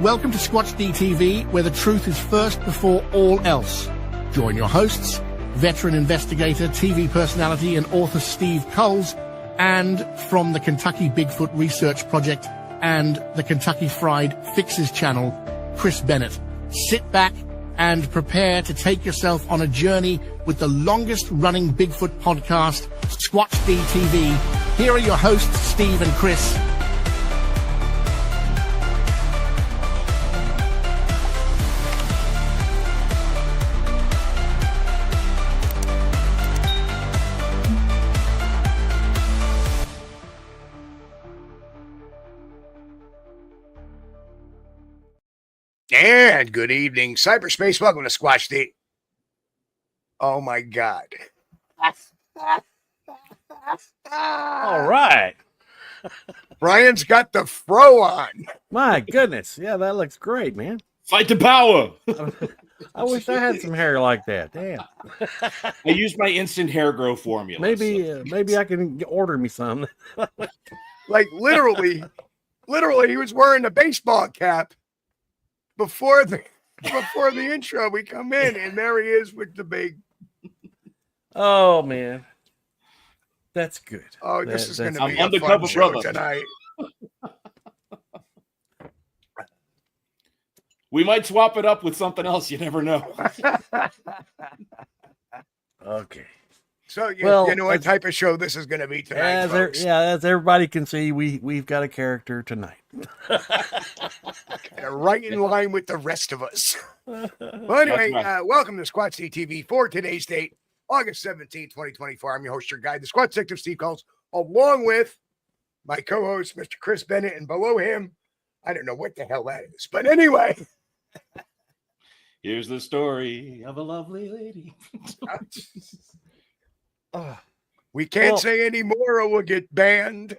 Welcome to Squatch-D TV, where the truth is first before all else. Join your hosts, veteran investigator, TV personality, and author Steve Kulls, and from the Kentucky Bigfoot Research Project and the Kentucky Fried Fixes channel, Chris Bennett. Sit back and prepare to take yourself on a journey with the longest-running Bigfoot podcast, Squatch-D TV. Here are your hosts, Steve and Chris. And good evening, cyberspace. Welcome to Squatch-D. Oh my God. All right. Brian's got the fro on. My goodness. Yeah, that looks great, man. Fight the power. I wish I had some hair like that. Damn. I used my instant hair grow formula. Maybe I can order me some. Like literally, he was wearing a baseball cap before the intro. We come in and there he is with the big. Oh man, that's good. Oh, this is going to be I'm a fun show brother tonight. We might swap it up with something else. You never know. Okay. So you know what type of show this is going to be tonight, folks. As everybody can see, we've got a character tonight. Right in line with the rest of us. Well, anyway, welcome to Squatch-D TV for today's date, August 17, 2024. I'm your host, your guide, the Squatch Detective Steve Kulls, along with my co-host, Mr. Chris Bennett, and below him, I don't know what the hell that is, but anyway. Here's the story of a lovely lady. We can't say any more or we'll get banned.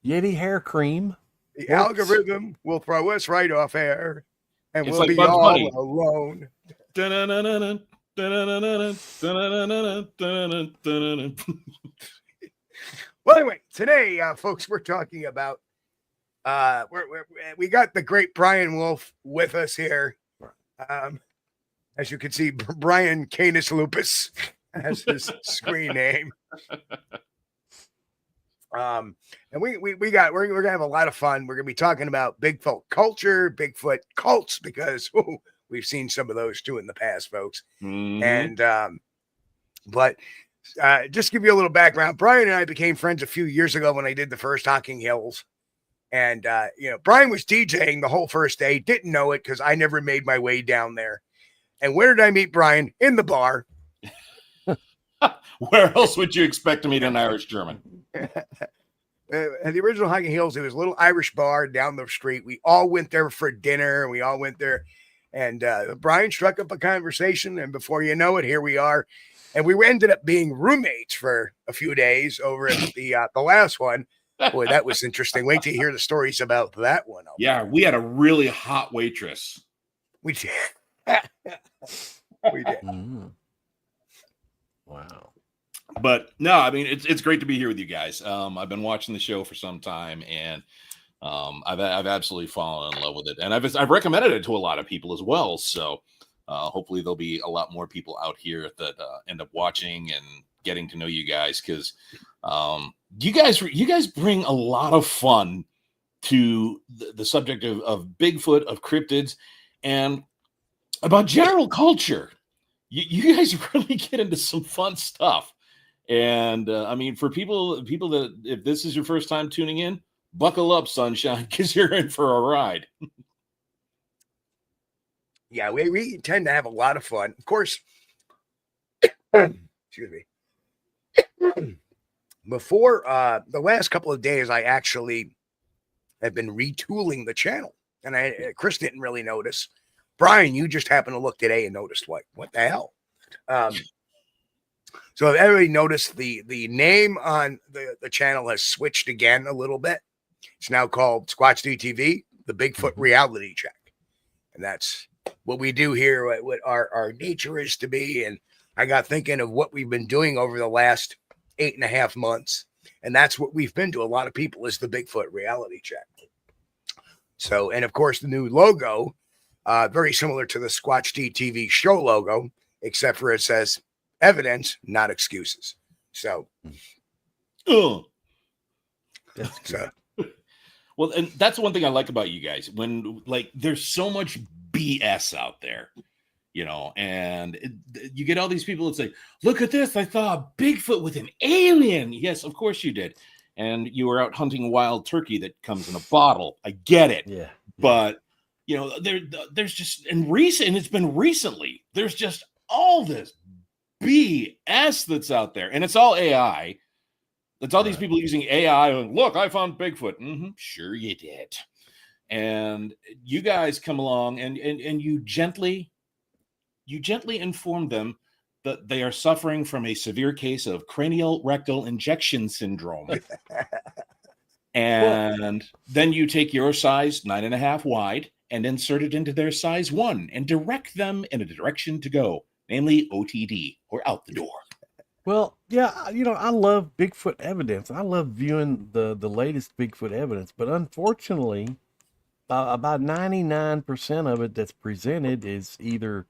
Yeti hair cream. The algorithm will throw us right off air, and It's we'll like be Bugs all Bunny. alone. Well, anyway, today, folks, we're talking about we got the great Brian Wolf with us here. As you can see, Brian Canis Lupus as his screen name. And we're gonna have a lot of fun. We're gonna be talking about Bigfoot culture, Bigfoot cults, because we've seen some of those too in the past, folks. Mm-hmm. And but just give you a little background. Brian and I became friends a few years ago when I did the first Hocking Hills. And Brian was DJing the whole first day, didn't know it because I never made my way down there. And where did I meet Brian? In the bar. Where else would you expect to meet an Irish German? At the original Hocking Hills, it was a little Irish bar down the street. We all went there for dinner. We all went there. And Brian struck up a conversation. And before you know it, here we are. And we ended up being roommates for a few days over at the last one. Boy, that was interesting. Wait to hear the stories about that one. Yeah, we had a really hot waitress. We did. We did. Mm. Wow. But no, I mean it's great to be here with you guys. I've been watching the show for some time, and I've absolutely fallen in love with it, and I've recommended it to a lot of people as well. So hopefully there'll be a lot more people out here that end up watching and getting to know you guys, because you guys bring a lot of fun to the subject of Bigfoot, of cryptids, and about general culture. You guys really get into some fun stuff. And I mean, for people that, if this is your first time tuning in, buckle up, sunshine, because you're in for a ride. Yeah, we tend to have a lot of fun. Of course, excuse me. Before the last couple of days, I actually have been retooling the channel, and Chris didn't really notice. Brian, you just happened to look today and noticed what the hell. So if everybody noticed, the name on the channel has switched again a little bit. It's now called Squatch-D TV, the Bigfoot Reality Check, and that's what we do here. What our nature is to be. And I got thinking of what we've been doing over the last 8.5 months, and that's what we've been to a lot of people, is the Bigfoot Reality Check. So, and of course, the new logo, very similar to the Squatch-D TV show logo, except for it says evidence, not excuses. So, That's good. so well, and that's one thing I like about you guys. When like there's so much BS out there, you know, and you get all these people that say, "Look at this! I saw a Bigfoot with an alien." Yes, of course you did, and you were out hunting wild turkey that comes in a bottle. I get it, Yeah. but you know, there's just and it's been recently. There's just all this BS that's out there, and it's all AI. It's all these people using AI. And, look, I found Bigfoot. Sure you did. And you guys come along and you gently inform them that they are suffering from a severe case of cranial rectal injection syndrome. And then you take your size 9.5 wide and insert it into their size 1 and direct them in a direction to go, namely OTD, or out the door. Well, yeah, you know, I love Bigfoot evidence. I love viewing the latest Bigfoot evidence, but unfortunately, about 99% of it that's presented is either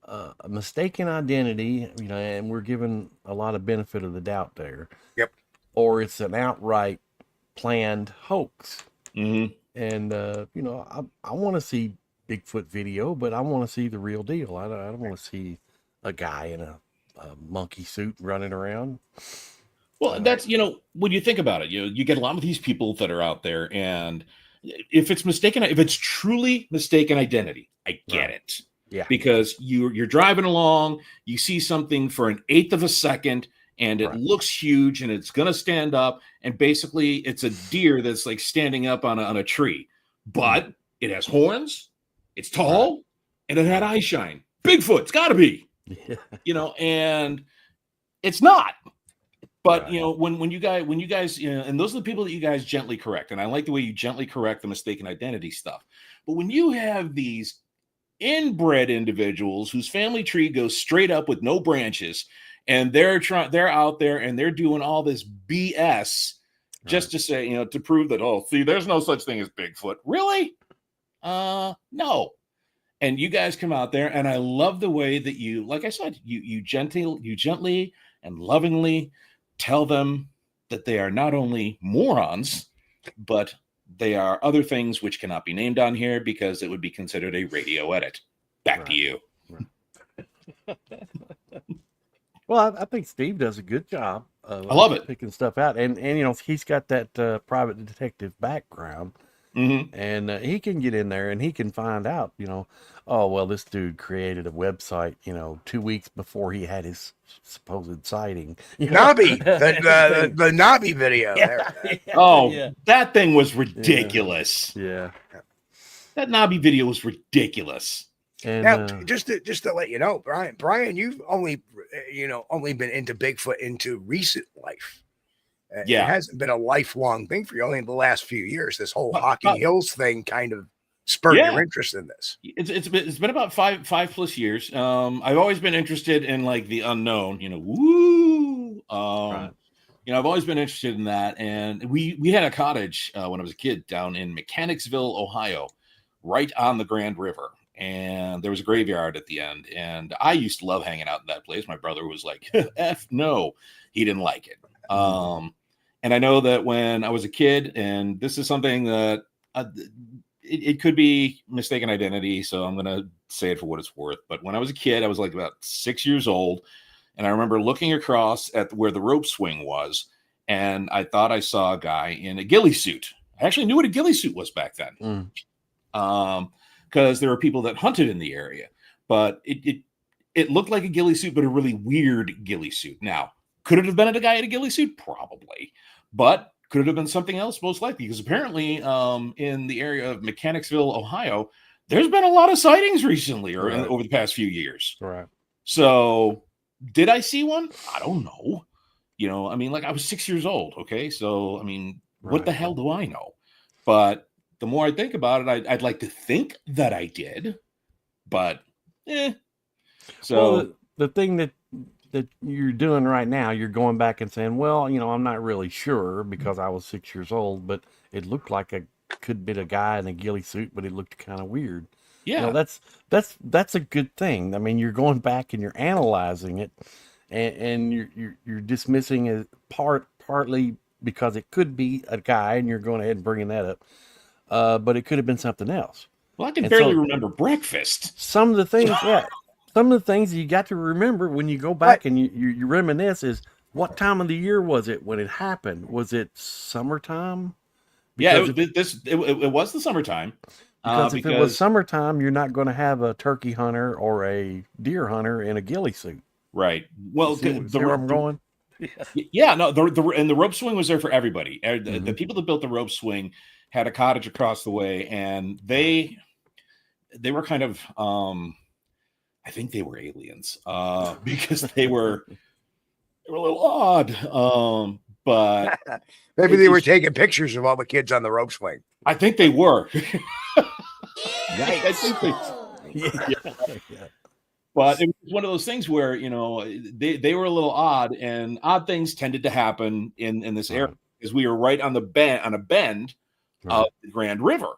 a mistaken identity, you know, and we're given a lot of benefit of the doubt there. Yep. Or it's an outright planned hoax. Mm-hmm. And you know, I want to see Bigfoot video, but I want to see the real deal. I don't want to see a guy in a monkey suit running around. Well, that's, you know, when you think about it, you get a lot of these people that are out there, and if it's truly mistaken identity, I get it. Yeah. Because you're driving along, you see something for an eighth of a second, and it looks huge, and it's gonna stand up, and basically it's a deer that's like standing up on a tree, but it has horns, it's tall, and it had eye shine. Bigfoot, it's got to be. Yeah. You know, and it's not. But you know, when you guys, you know, and those are the people that you guys gently correct, and I like the way you gently correct the mistaken identity stuff. But when you have these inbred individuals whose family tree goes straight up with no branches, and they're out there and they're doing all this BS just to say, you know, to prove that, oh, see, there's no such thing as Bigfoot. Really? No. And you guys come out there, and I love the way that you, like I said, you gently and lovingly tell them that they are not only morons, but they are other things which cannot be named on here because it would be considered a radio edit. Back to you. Right. Well, I think Steve does a good job of I love it. picking stuff out, and you know, he's got that private detective background. Mm-hmm. And he can get in there and he can find out, you know, oh, well, this dude created a website, you know, 2 weeks before he had his supposed sighting. You know? Nobby, the Nobby video. Yeah. There. Oh, that thing was ridiculous. Yeah. That Nobby video was ridiculous. And Now, just to let you know, Brian, you've only been into Bigfoot into recent life. It hasn't been a lifelong thing for you. Only in the last few years, this whole Hocking Hills thing kind of spurred your interest in this. It's been about five plus years. I've always been interested in like the unknown, you know. Woo! You know, I've always been interested in that. And we had a cottage when I was a kid down in Mechanicsville, Ohio, right on the Grand River. And there was a graveyard at the end. And I used to love hanging out in that place. My brother was like, F no, he didn't like it. And I know that when I was a kid, and this is something that it could be mistaken identity, so I'm going to say it for what it's worth. But when I was a kid, I was like about 6 years old, and I remember looking across at where the rope swing was, and I thought I saw a guy in a ghillie suit. I actually knew what a ghillie suit was back then, because there were people that hunted in the area. But it looked like a ghillie suit, but a really weird ghillie suit. Now, could it have been a guy in a ghillie suit? Probably. But could it have been something else? Most likely, because apparently in the area of Mechanicsville, Ohio, there's been a lot of sightings recently or over the past few years. Right. So did I see one? I don't know. You know, I mean, like I was 6 years old. Okay. So, I mean, what the hell do I know? But the more I think about it, I'd like to think that I did, but So well, the thing that you're doing right now, you're going back and saying, well, you know, I'm not really sure because I was 6 years old, but it looked like a could have been a guy in a ghillie suit, but it looked kind of weird. Yeah. That's a good thing. I mean, you're going back and you're analyzing it, and you're dismissing it partly because it could be a guy, and you're going ahead and bringing that up. But it could have been something else. Well, I can And barely so- remember breakfast. Some of the things, some of the things you got to remember when you go back and you reminisce is what time of the year was it when it happened? Was it summertime? Yeah, Because it was the summertime. Because if it was summertime, you're not going to have a turkey hunter or a deer hunter in a ghillie suit. Right. Well, See where I'm going? Yeah, no, the rope swing was there for everybody. The people that built the rope swing had a cottage across the way, and they were kind of I think they were aliens because they were a little odd. But maybe they were taking pictures of all the kids on the rope swing. I think they were. Yikes. I think Yeah. But it was one of those things where, you know, they were a little odd, and odd things tended to happen in this area because we were right on a bend of the Grand River.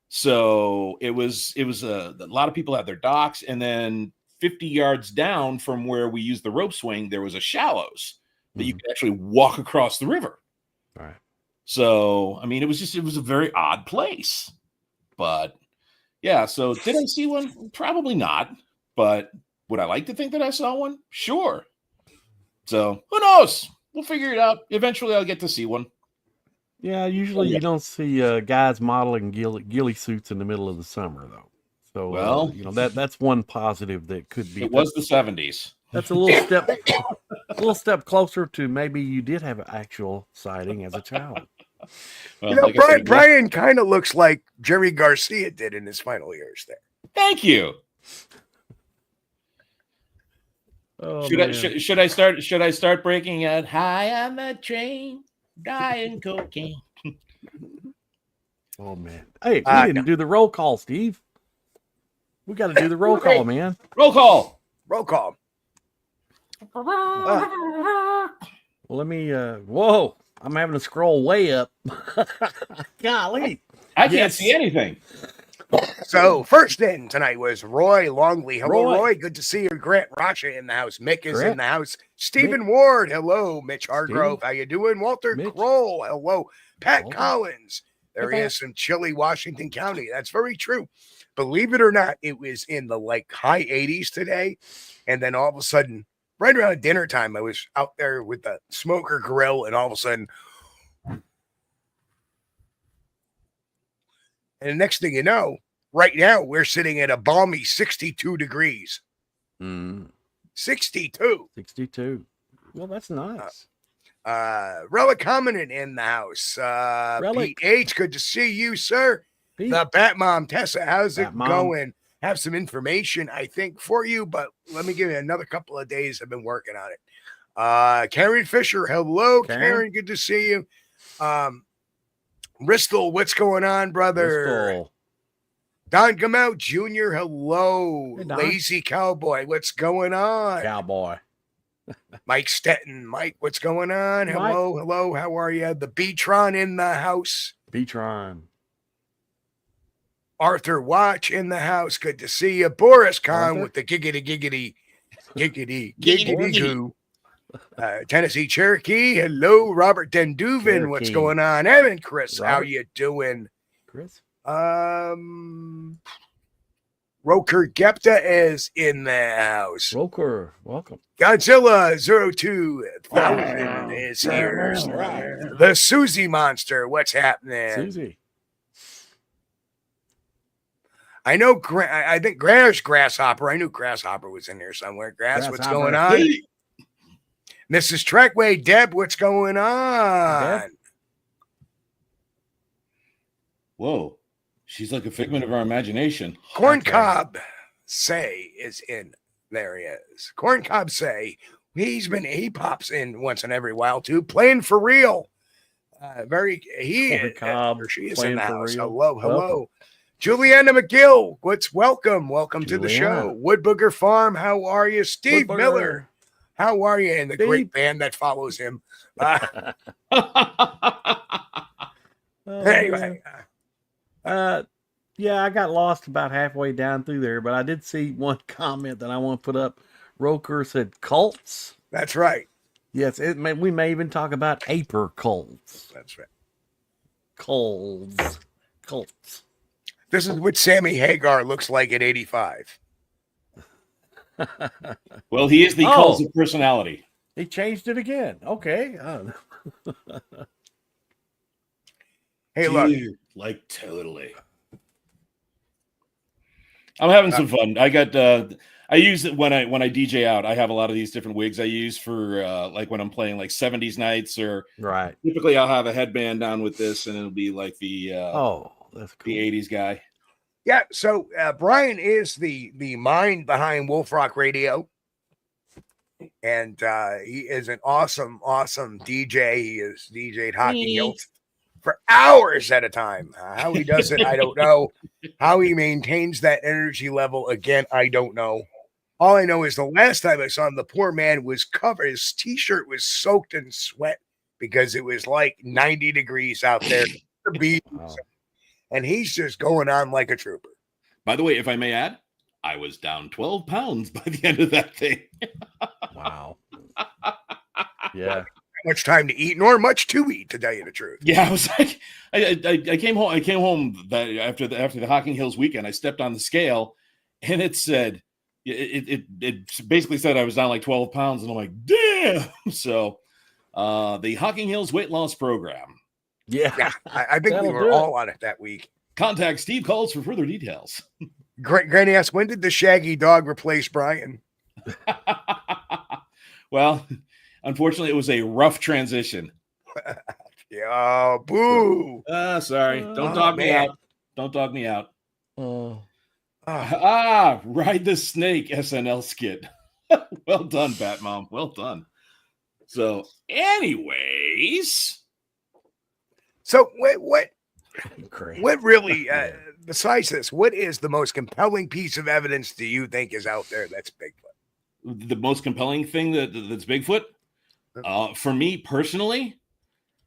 So it was a lot of people had their docks, and then 50 yards down from where we used the rope swing, there was a shallows that you could actually walk across the river. Right. So, I mean, it was a very odd place. But yeah, so did I see one? Probably not. But would I like to think that I saw one? Sure. So who knows? We'll figure it out. Eventually I'll get to see one. Yeah, usually you don't see guys modeling ghillie suits in the middle of the summer, though. So, Well, you know, that's one positive that could be. It was the 70s. That's a little step closer to maybe you did have an actual sighting as a child. Well, You know, like I said, Brian kind of looks like Jerry Garcia did in his final years there. thank you. Oh, Should I start breaking out high on the train, dying cocaine? Oh man! Hey, we didn't do the roll call, Steve. We got to do the roll call, man. Roll call. Roll call. Well, let me. Whoa! I'm having to scroll way up. Golly! I can't see anything. So first in tonight was Roy Longley. Hello, Roy. Roy. Good to see you. Grant Rasha in the house. Mick is Grant. in the house. Stephen Ward. Hello. Mitch Hargrove. Steve. How you doing? Walter Mitch. Kroll. Hello. Pat Walter. Collins. There Hey, is some chilly Washington County. That's very true. Believe it or not, it was in the like high 80s today. And then all of a sudden, right around dinner time, I was out there with the smoker grill, and all of a sudden, and the next thing you know, right now we're sitting at a balmy 62 degrees. 62. 62. Well, that's nice. Relic Hominid in the house. Relic. Pete H, good to see you, sir. Pete. The Batmom, Tessa, how's it Batmom. going? Have some information, I think, for you, but let me give you another couple of days. I've been working on it. Karen Fisher, hello, Karen. Good to see you. Bristol, what's going on, brother? Bristol. Don Gamau Jr., hello. Hey, Don. Lazy Cowboy, what's going on? Cowboy. Mike Stetton, Mike, what's going on? Mike. Hello, hello, how are you? The Beatron in the house. Beatron. Arthur Watch in the house. Good to see you. Boris Kahn Arthur? with the giggity Giggity. goo. Tennessee Cherokee. Hello, Robert Denduvin. What's Cherokee. going on? Evan, Chris, how Robert. you doing? Chris. Roker Gepta is in the house. Roker. Welcome. Godzilla 02,000 is here. The Susie Monster. What's happening? Susie. I know. I think Grasshopper. I knew Grasshopper was in there somewhere. Grass, what's Grasshopper. going on? Mrs. Trackway, Deb, what's going on? Deb? Whoa. She's like a figment of our imagination. Corn Cob Say is in. There he is. Corn Cob Say. He pops in once in every while too, playing for real. She is in the house. Hello. Welcome. Juliana McGill, welcome to the Juliana. show. Woodbooger Farm, how are you? Steve Woodbooger. Miller, how are you? And the Steve. great band that follows him. Oh, Anyway, yeah, I got lost about halfway down through there, but I did see one comment that I want to put up. Roker said cults. that's right. Yes, we may even talk about aper cults. That's right. Cults. This is what Sammy Hagar looks like at 85. Well, he is the Kulls of personality. He changed it again. Okay. Hey, look. Like totally. I'm having some fun. I got I use it when I DJ out. I have a lot of these different wigs I use for like when I'm playing like 70s nights, or right. Typically I'll have a headband down with this and it'll be like the that's cool. the 80s guy. Yeah, so Brian is the mind behind Wolf Rock Radio. And he is an awesome DJ. He has DJ'd Hockey Hills for hours at a time. How he does it, I don't know. How he maintains that energy level, again, I don't know. All I know is the last time I saw him, the poor man was covered. His t-shirt was soaked in sweat because it was like 90 degrees out there. Wow. And he's just going on like a trooper. By the way, if I may add, I was down 12 pounds by the end of that thing. Wow. Yeah. Much time to eat, nor much to eat, to tell you the truth. Yeah, I was like, I came home that after the Hocking Hills weekend. I stepped on the scale, and it said, it basically said I was down like 12 pounds, and I'm like, damn. So, the Hocking Hills weight loss program. Yeah, I think we were all on it that week. Contact Steve Kulls for further details. Granny asked, when did the shaggy dog replace Brian? Well, unfortunately, it was a rough transition. Yeah, boo. Sorry. Don't dog me out. Don't dog me out. Ride the snake SNL skit. Well done, Bat Mom. Well done. So, anyways. So, what really, besides this, what is the most compelling piece of evidence do you think is out there that's Bigfoot? The most compelling thing that's Bigfoot? For me personally,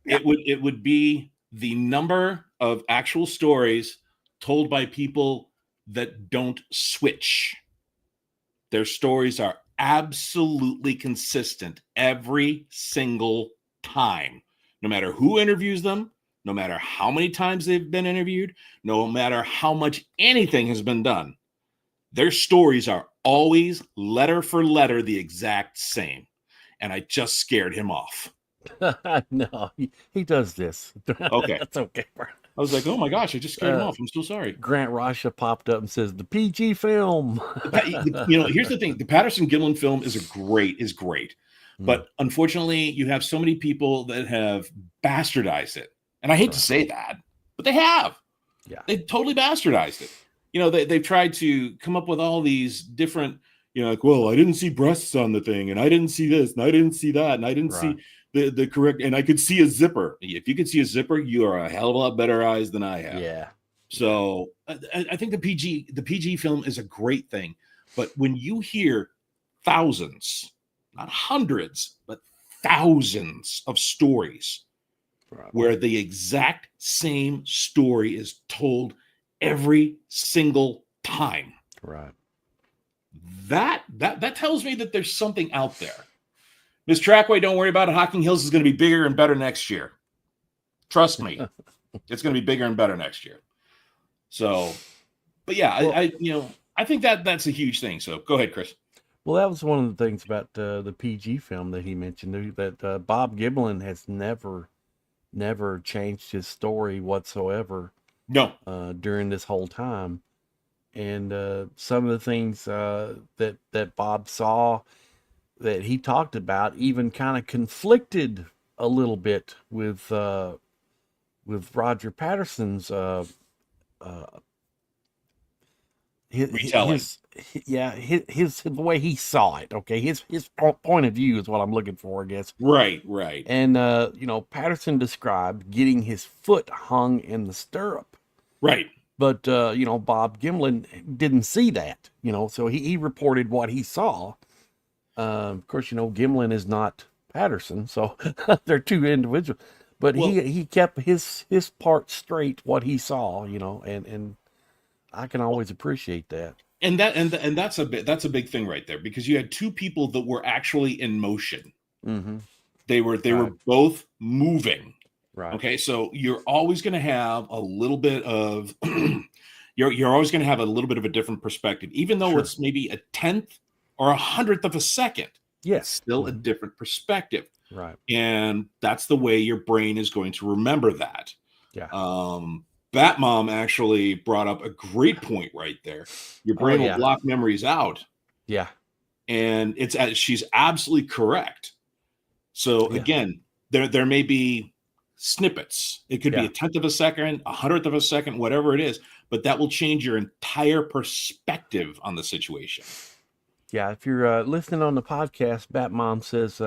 it would be the number of actual stories told by people that don't switch. Their stories are absolutely consistent every single time, no matter who interviews them, no matter how many times they've been interviewed, no matter how much anything has been done. Their stories are always letter for letter the exact same. And I just scared him off. No, he does this. Okay. That's okay, bro. I was like, oh my gosh, I just scared him off. I'm so sorry. Grant Rasha popped up and says, the PG film. Here's the thing. The Patterson-Gimlin film is great. But unfortunately, you have so many people that have bastardized it. And I hate to say that, but they have. Yeah. They totally bastardized it. They've tried to come up with all these different, like, well, I didn't see breasts on the thing, and I didn't see this, and I didn't see that, and I didn't see the correct, and I could see a zipper. If you could see a zipper, you are a hell of a lot better eyes than I have. Yeah. So I think the PG film is a great thing, but when you hear thousands, not hundreds, but thousands of stories where the exact same story is told every single time. Right. That tells me that there's something out there. Miss Trackway, don't worry about it. Hocking Hills is going to be bigger and better next year. Trust me. It's going to be bigger and better next year. So, but yeah, well, I think that's a huge thing. So go ahead, Chris. Well, that was one of the things about the PG film that he mentioned, that Bob Gimlin has never changed his story whatsoever. No. During this whole time. And some of the things that Bob saw that he talked about even kind of conflicted a little bit with Roger Patterson's retelling. His the way he saw it. Okay, his point of view is what I'm looking for, I guess. Right. And Patterson described getting his foot hung in the stirrup. Right. But Bob Gimlin didn't see that. So he reported what he saw. Of course, Gimlin is not Patterson, so they're two individuals. But Well, he kept his part straight, what he saw, and I can always appreciate that. and that's a big thing right there, because you had two people that were actually in motion. Mm-hmm. They were Right. both moving. Right. Okay, so you're always going to have a little bit of you're always going to have a little bit of a different perspective, even though Sure. it's maybe a tenth or a hundredth of a second. Yes. It's still a different perspective. Right. And that's the way your brain is going to remember that. Yeah. Batmom actually brought up a great point right there. Your brain will block memories out. Yeah. And she's absolutely correct. So again, there may be snippets. It could be a tenth of a second, a hundredth of a second, whatever it is, but that will change your entire perspective on the situation. Yeah. If you're listening on the podcast, Batmom says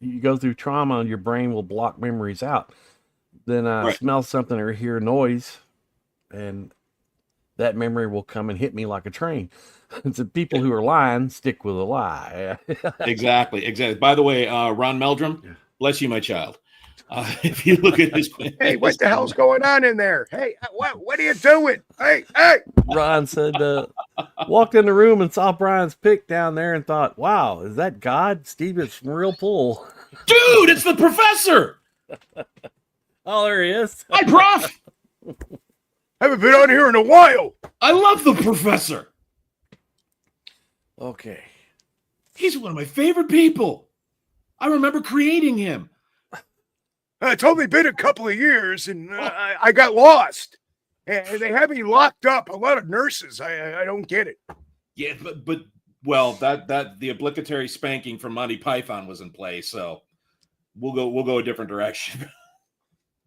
you go through trauma and your brain will block memories out. Then smell something or hear noise, and that memory will come and hit me like a train. So people who are lying stick with a lie. Exactly. By the way, Ron Meldrum, bless you, my child. If you look at his, hey, what the hell's going on in there? Hey, what are you doing? Hey. Ron said, walked in the room and saw Brian's pick down there and thought, wow, is that God? Steve, it's real pull. Dude, it's the professor. Oh, there he is. Hi, Prof. Haven't been on here in a while. I love the professor. Okay. He's one of my favorite people. I remember creating him. It's only been a couple of years, and I got lost. And they have me locked up. A lot of nurses. I don't get it. Yeah, but that the obligatory spanking from Monty Python was in play, so we'll go a different direction.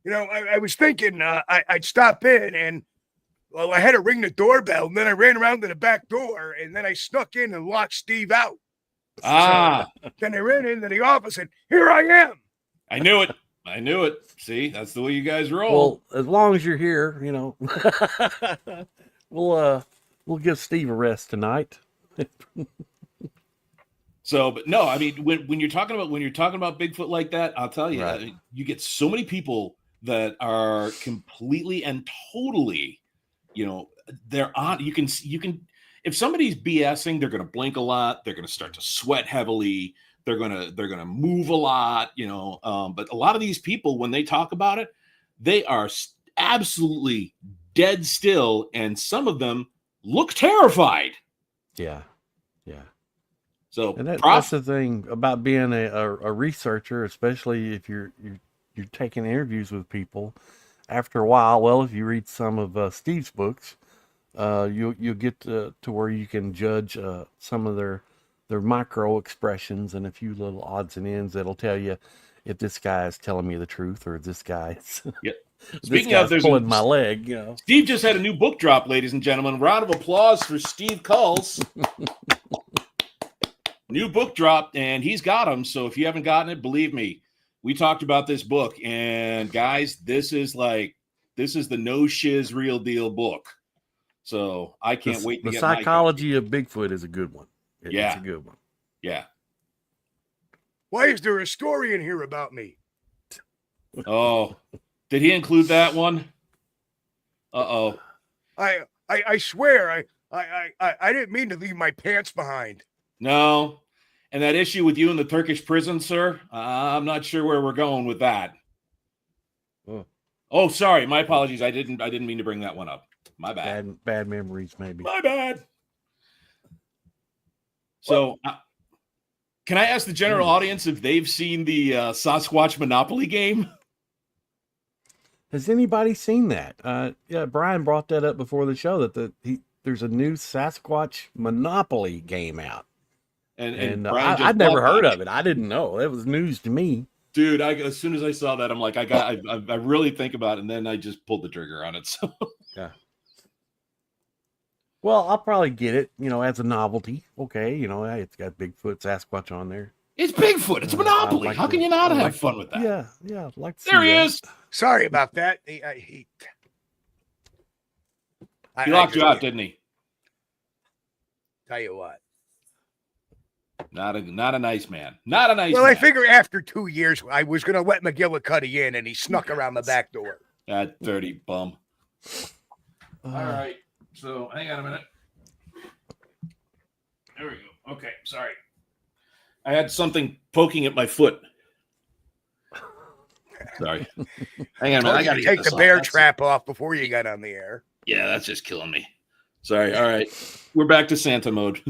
I was thinking I'd stop in, and I had to ring the doorbell, and then I ran around to the back door, and then I snuck in and locked Steve out. So, then I ran into the office, and here I am. I knew it. See, that's the way you guys roll. Well, as long as you're here, we'll give Steve a rest tonight. So, but no, I mean, when you're talking about Bigfoot like that, I'll tell you, you get so many people that are completely and totally, they're on. You can if somebody's BSing, they're going to blink a lot. They're going to start to sweat heavily. They're gonna move a lot, But a lot of these people, when they talk about it, they are absolutely dead still, and some of them look terrified. Yeah. So and that's the thing about being a researcher, especially if you're taking interviews with people. After a while, well, if you read some of Steve's books, you'll get to where you can judge some of their micro expressions and a few little odds and ends that'll tell you if this guy is telling me the truth or if this guy is Speaking of, there's pulling my leg. Steve just had a new book drop, ladies and gentlemen. Round of applause for Steve Kulls. New book drop, and he's got them. So if you haven't gotten it, believe me, we talked about this book, and guys, this is the no shiz real deal book. So I can't wait to the get psychology of Bigfoot is a good one. It's a good one. Yeah. Why is there a story in here about me? Oh, did he include that one? Uh-oh. I swear I didn't mean to leave my pants behind. No. And that issue with you in the Turkish prison, sir, I'm not sure where we're going with that. Oh, sorry. My apologies. I didn't mean to bring that one up. My bad. Bad memories, maybe. My bad. So, can I ask the general audience if they've seen the Sasquatch Monopoly game? Has anybody seen that? Yeah, Brian brought that up before the show that there's a new Sasquatch Monopoly game out, and I'd never heard of it. I didn't know. It was news to me. Dude, as soon as I saw that, I'm like, I really think about it, and then I just pulled the trigger on it. So yeah. Well, I'll probably get it, as a novelty. Okay, hey, it's got Bigfoot, Sasquatch on there. It's Bigfoot. It's Monopoly. How can you not have fun with that? Yeah. I'd like to there he is. Sorry about that. He locked you out, didn't he? Tell you what. Not a nice man. Not a nice Well, man. I figure after 2 years, I was going to let McGillicuddy in, and he snuck around the back door. That dirty bum. All right. So hang on a minute. There we go. Okay. Sorry. I had something poking at my foot. Sorry. Hang on a minute. I got to take the bear trap off before you got on the air. Yeah, that's just killing me. Sorry. All right. We're back to Santa mode.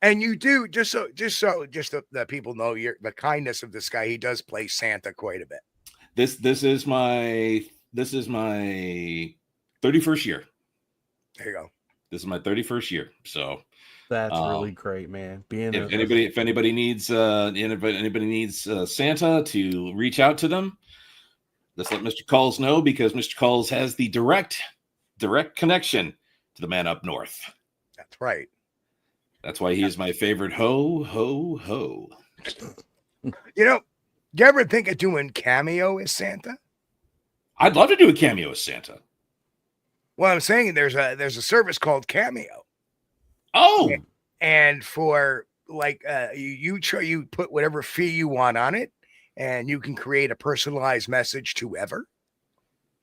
And you do, just so that people know the kindness of this guy, he does play Santa quite a bit. This is my 31st year. There you go. This is my 31st year. So that's really great, man. If anybody needs Santa to reach out to them, let's let Mr. Kulls know, because Mr. Kulls has the direct connection to the man up north. That's right. That's why he is my favorite. Ho, ho, ho. You know, do you ever think of doing cameo as Santa? I'd love to do a cameo as Santa. Well, I'm saying there's a service called Cameo. Oh. And for like you put whatever fee you want on it, and you can create a personalized message to whoever.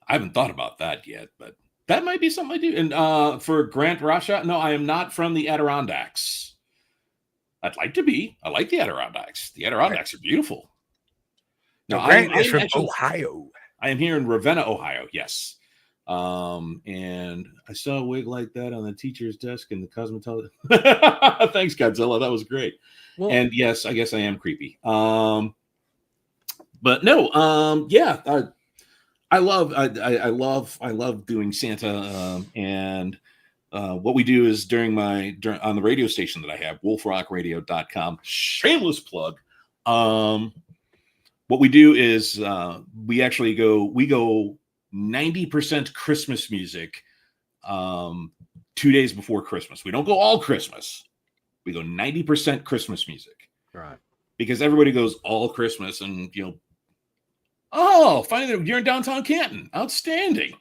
I haven't thought about that yet, but that might be something I do. And for Grant Rasha, no, I am not from the Adirondacks. I'd like to be. I like the Adirondacks. The Adirondacks are beautiful. No, Grant is from Ohio. I am here in Ravenna, Ohio. Yes. And I saw a wig like that on the teacher's desk in the cosmetology. Thanks, Godzilla. That was great. Well, and yes, I guess I am creepy. But no, yeah, I love doing Santa. And what we do is on the radio station that I have, wolfrockradio.com, shameless plug. What we do is we go 90% Christmas music 2 days before Christmas. We don't go all Christmas. We go 90% Christmas music. Right. Because everybody goes all Christmas, and oh, finally you're in downtown Canton. Outstanding.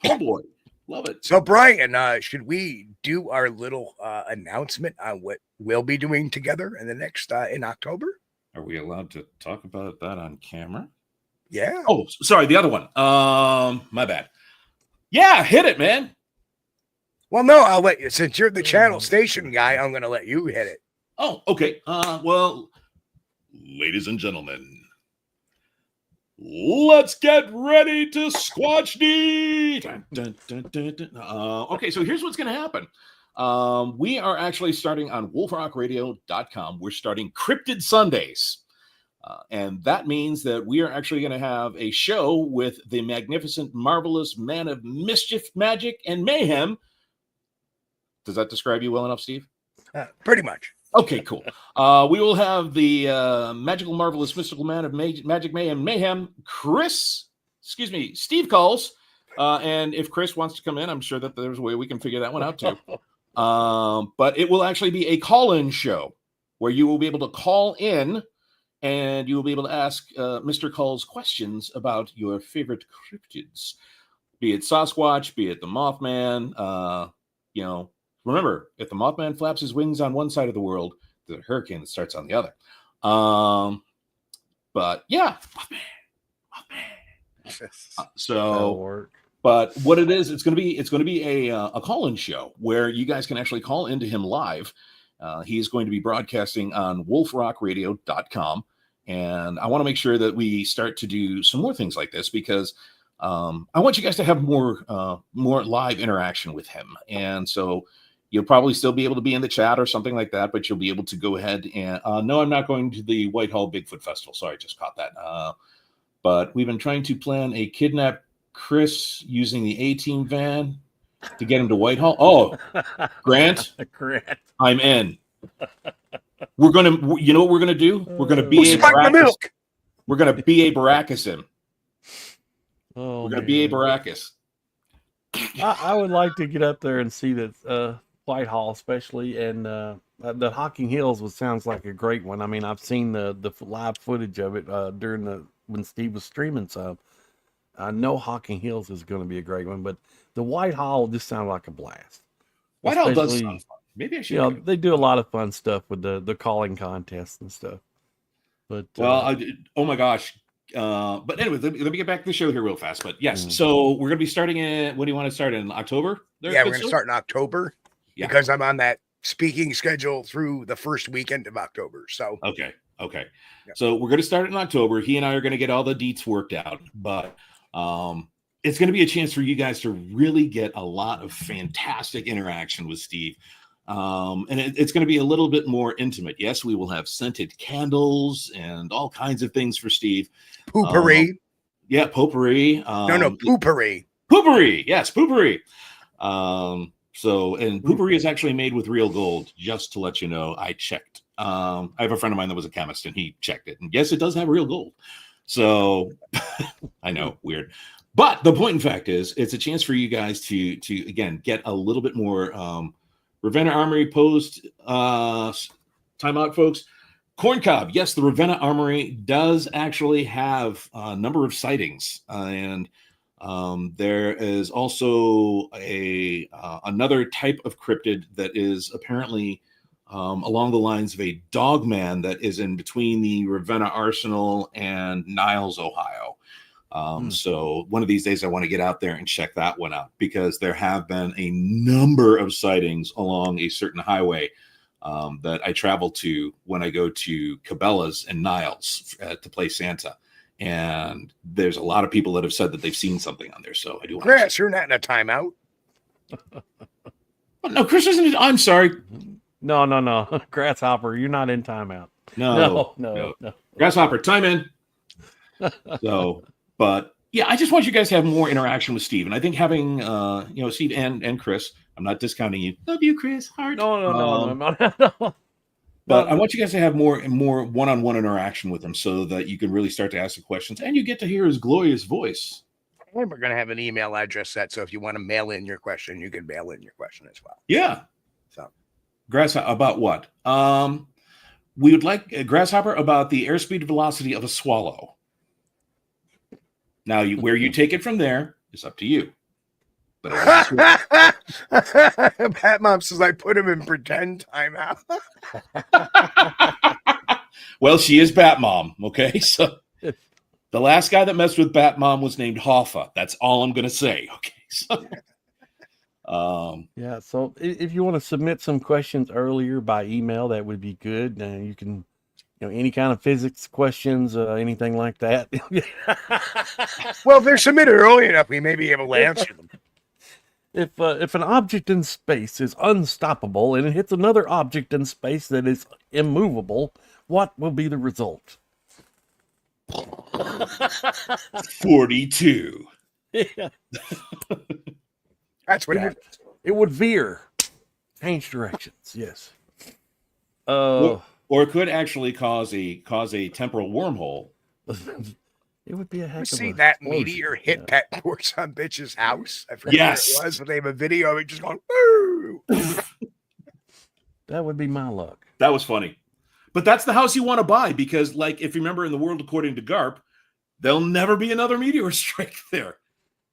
Oh boy. Love it. So Brian, should we do our little announcement on what we'll be doing together in the next in October? Are we allowed to talk about that on camera? Yeah. Oh, sorry, the other one. My bad. Yeah, hit it, man. Well, no, I'll let you. Since you're the channel station guy, I'm going to let you hit it. Oh, okay. Well, ladies and gentlemen, let's get ready to Squatch-D. Okay, so here's what's going to happen. We are actually starting on wolfrockradio.com. We're starting Cryptid Sundays. And that means that we are actually going to have a show with the magnificent, marvelous man of mischief, magic, and mayhem. Does that describe you well enough, Steve? Pretty much. Okay, cool. We will have the magical, marvelous, mystical man of magic, mayhem, Steve Kulls. And if Chris wants to come in, I'm sure that there's a way we can figure that one out too. But it will actually be a call-in show where you will be able to call in and you will be able to ask Mr. Kulls questions about your favorite cryptids, be it Sasquatch, be it the Mothman. Remember, if the Mothman flaps his wings on one side of the world, the hurricane starts on the other. But yeah, Mothman. But what it is, it's going to be a call-in show where you guys can actually call into him live. He is going to be broadcasting on wolfrockradio.com. And I want to make sure that we start to do some more things like this because I want you guys to have more live interaction with him. And so you'll probably still be able to be in the chat or something like that, but you'll be able to go ahead and no, I'm not going to the Whitehall Bigfoot Festival. Sorry, I just caught that. But we've been trying to plan a kidnap Chris using the A-Team van to get him to Whitehall. Oh, Grant, I'm in. We're going to, you know what we're going to do? We're going to be a Baracus. We're going to be a Baracus him. Oh, we're going to be a Baracus. I would like to get up there and see that Whitehall, especially, and the Hocking Hills sounds like a great one. I mean, I've seen the live footage of it when Steve was streaming some. I know Hocking Hills is going to be a great one, but the Whitehall just sounds like a blast. Whitehall does Especially, sound fun. Maybe I should. you know, go. they do a lot of fun stuff with the calling contests and stuff. But Well, oh my gosh. But anyway, let me get back to the show here real fast. But yes, Mm. so we're gonna be starting in. When do you want to start in October? There, Yeah, good we're going to sir? start in October Yeah. because I'm on that speaking schedule through the first weekend of October. So, Okay. Yeah. So we're going to start it in October. He and I are going to get all the deets worked out, but it's going to be a chance for you guys to really get a lot of fantastic interaction with Steve. And it's going to be a little bit more intimate. Yes, we will have scented candles and all kinds of things for Steve. poopery. Yeah, potpourri. No, poopery. Poopery. Yes, poopery. And poopery is actually made with real gold, just to let you know. I checked. I have a friend of mine that was a chemist and he checked it. And yes, it does have real gold. So I know, weird. But the point in fact is it's a chance for you guys to again get a little bit more Ravenna Armory post timeout, folks. Corncob, yes, the Ravenna Armory does actually have a number of sightings, and there is also another type of cryptid that is apparently along the lines of a dogman that is in between the Ravenna Arsenal and Niles, Ohio. So one of these days I want to get out there and check that one out because there have been a number of sightings along a certain highway that I travel to when I go to Cabela's and Niles to play Santa. And there's a lot of people that have said that they've seen something on there. So I do want Chris, you're not in a timeout. Oh, no, Chris isn't. I'm sorry. No. Grasshopper, you're not in timeout. No. Grasshopper, time in. So, but yeah, I just want you guys to have more interaction with Steve. And I think having, Steve and Chris, I'm not discounting you. Love you, Chris. Heart. No. But I want you guys to have more one-on-one interaction with him so that you can really start to ask the questions and you get to hear his glorious voice. And we're going to have an email address set. So if you want to mail in your question, you can mail in your question as well. Yeah. So, Grasshopper, about what? We would like a Grasshopper about the airspeed velocity of a swallow. Now, where you take it from there is up to you. But Pat Mom says I put him in pretend timeout. Well, she is Bat Mom, okay? So the last guy that messed with Bat Mom was named Hoffa. That's all I'm going to say, okay? So, yeah, so if you want to submit some questions earlier by email, that would be good. You can, any kind of physics questions, anything like that. Well, if they're submitted early enough, we may be able to answer them. If an object in space is unstoppable and it hits another object in space that is immovable, what will be the result? 42. Yeah. That's what happens. It would veer, change directions. Yes. Or it could actually cause a temporal wormhole. It would be a heck You of see a that explosion. meteor hit that poor son bitch's house? I forget Yes. what it was, but they have a video of it just going, "Woo!" That would be my luck. That was funny. But that's the house you want to buy because, like, if you remember in the world according to Garp, there'll never be another meteor strike there.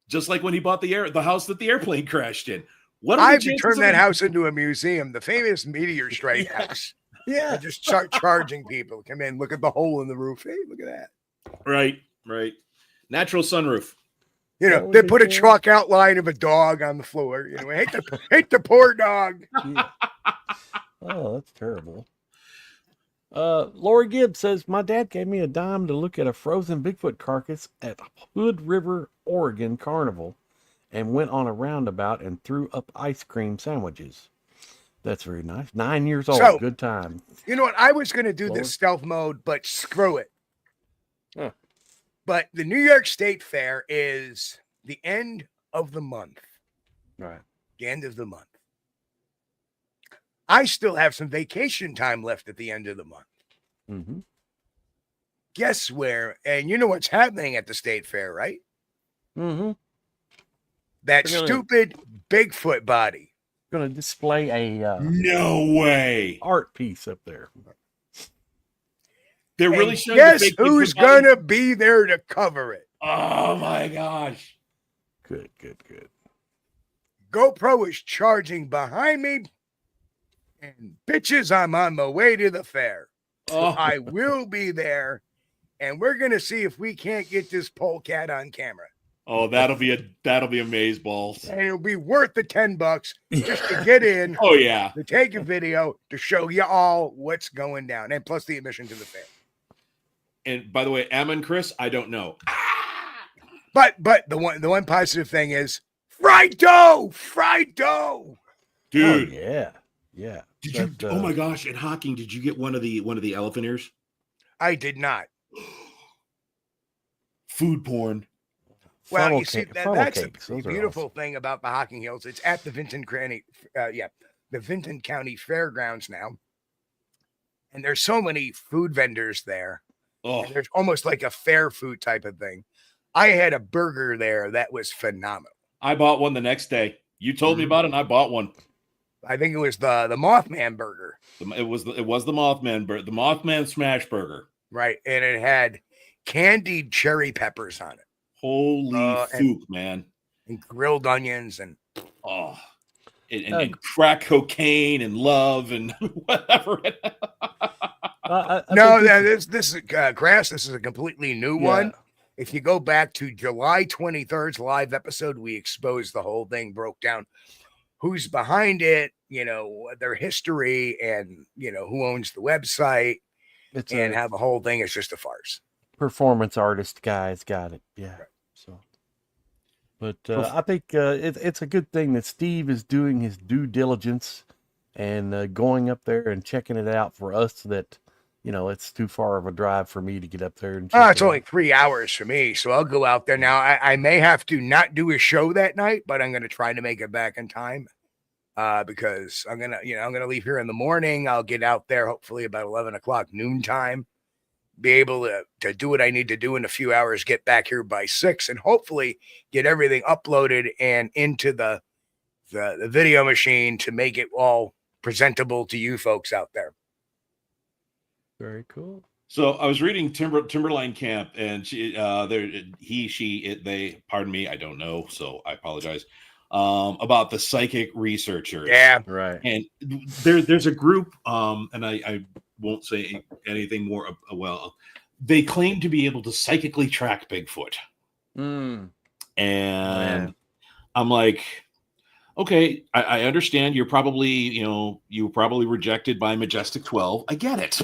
Just like when he bought the house that the airplane crashed in. What are I've the chances turned that of- house into a museum, the famous meteor strike house. Yeah. I just start charging people. Come in, look at the hole in the roof. Hey, look at that. Right. Natural sunroof. They put a chalk outline of a dog on the floor. Hate the poor dog. Yeah. Oh, that's terrible. Lori Gibbs says, my dad gave me a dime to look at a frozen Bigfoot carcass at Hood River, Oregon Carnival and went on a roundabout and threw up ice cream sandwiches. That's very nice. 9 years old. So, good time. You know what? I was going to do Lord. this stealth mode, but screw it. Huh. But the New York State Fair is the end of the month. Right. The end of the month. I still have some vacation time left at the end of the month. Mm-hmm. Guess where? And you know what's happening at the State Fair, right? Mm-hmm. That They're gonna- stupid Bigfoot body. Going to display a No way. art piece up there. They're really And showing guess the fake who's Bigfoot body? going to be there to cover it? Oh my gosh. Good. GoPro is charging behind me. And bitches, I'm on my way to the fair. So Oh. I will be there. And we're going to see if we can't get this polecat on camera. Oh, that'll be amazeballs. And it'll be worth the $10 just to get in. Oh yeah. To take a video to show you all what's going down. And plus the admission to the fair. And by the way, Emma and Chris, I don't know. But the one positive thing is fried dough. Dude. Oh, yeah. Yeah. Did you oh my gosh, and Hawking, did you get one of the elephant ears? I did not. Food porn. Well, you see, that's the beautiful thing about the Hocking Hills. It's at the Vinton County, the Vinton County Fairgrounds now. And there's so many food vendors there. Oh, there's almost like a fair food type of thing. I had a burger there that was phenomenal. I bought one the next day. You told me about it, and I bought one. I think it was the Mothman burger. It was the Mothman burger, the Mothman smash burger. Right, and it had candied cherry peppers on it. Holy fook, man! And grilled onions and and crack cocaine and love and whatever. This is Grass. This is a completely new one. If you go back to July 23rd's live episode, we exposed the whole thing, broke down who's behind it, their history, and who owns the website, and how the whole thing is just a farce. Performance artist guy's got it. Yeah. Right. So, but I think it's a good thing that Steve is doing his due diligence and going up there and checking it out for us that, it's too far of a drive for me to get up there. And it's only 3 hours for me. So I'll go out there. Now I may have to not do a show that night, but I'm going to try to make it back in time because I'm going to leave here in the morning. I'll get out there hopefully about 11 o'clock noontime. Be able to do what I need to do in a few hours, get back here by 6, and hopefully get everything uploaded and into the video machine to make it all presentable to you folks out there. Very cool. So I was reading Timberline Camp, and they, pardon me, I don't know, so I apologize, about the psychic researchers. Yeah, right. And there's a group, and I won't say anything more. Well, they claim to be able to psychically track Bigfoot. And I'm like, okay, I understand you're probably, you were probably rejected by Majestic 12. I get it.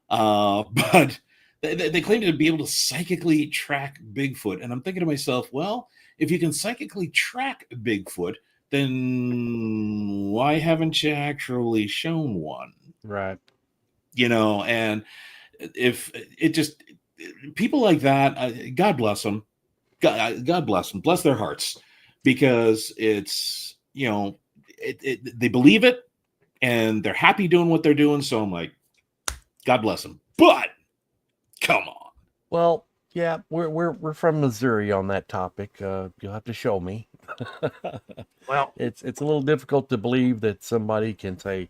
But they claim to be able to psychically track Bigfoot. And I'm thinking to myself, well, if you can psychically track Bigfoot, then why haven't you actually shown one? Right. And if it just people like that, God bless them. God bless them. Bless their hearts, because it's, they believe it and they're happy doing what they're doing. So I'm like, God bless them. But come on. Well, yeah, we're from Missouri on that topic. You'll have to show me. Well, it's a little difficult to believe that somebody can say,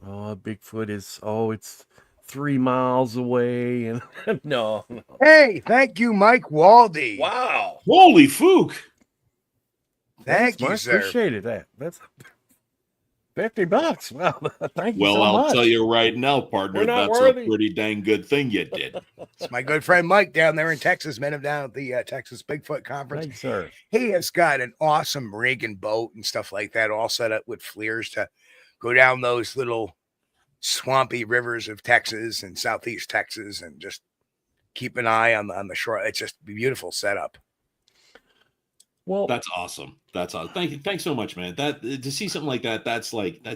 "Oh, Bigfoot is it's 3 miles away," and no. Hey, thank you, Mike Waldy. Wow, holy fook! Thank you, sir. Appreciate it. That's $50. Wow, thank you. Well, so I'll much. tell you right now, partner, that's worthy. A pretty dang good thing you did. It's my good friend Mike down there in Texas. Met him down at the Texas Bigfoot Conference. Thanks, sir. He has got an awesome rig and boat and stuff like that, all set up with FLIRs to go down those little swampy rivers of Texas and Southeast Texas, and just keep an eye on the shore. It's just a beautiful setup. Well, that's awesome. That's awesome. Thank you. Thanks so much, man. That to see something like that, that's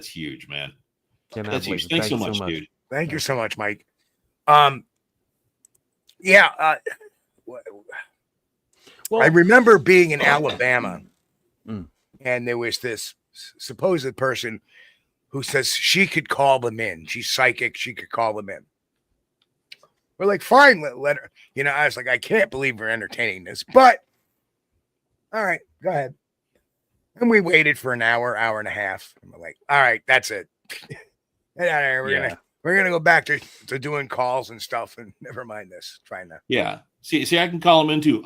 huge, man. That's huge. Thanks so much, dude. Thank you so much, Mike. Well, I remember being in Alabama, and there was this supposed person who says she could call them in. She's psychic. She could call them in. We're like, fine, let her. I was like, I can't believe we're entertaining this, but all right, go ahead. And we waited for an hour and a half. And we're like, all right, that's it. Get out of here. We're gonna go back to doing calls and stuff, and never mind this. Trying to. Yeah. See, I can call them into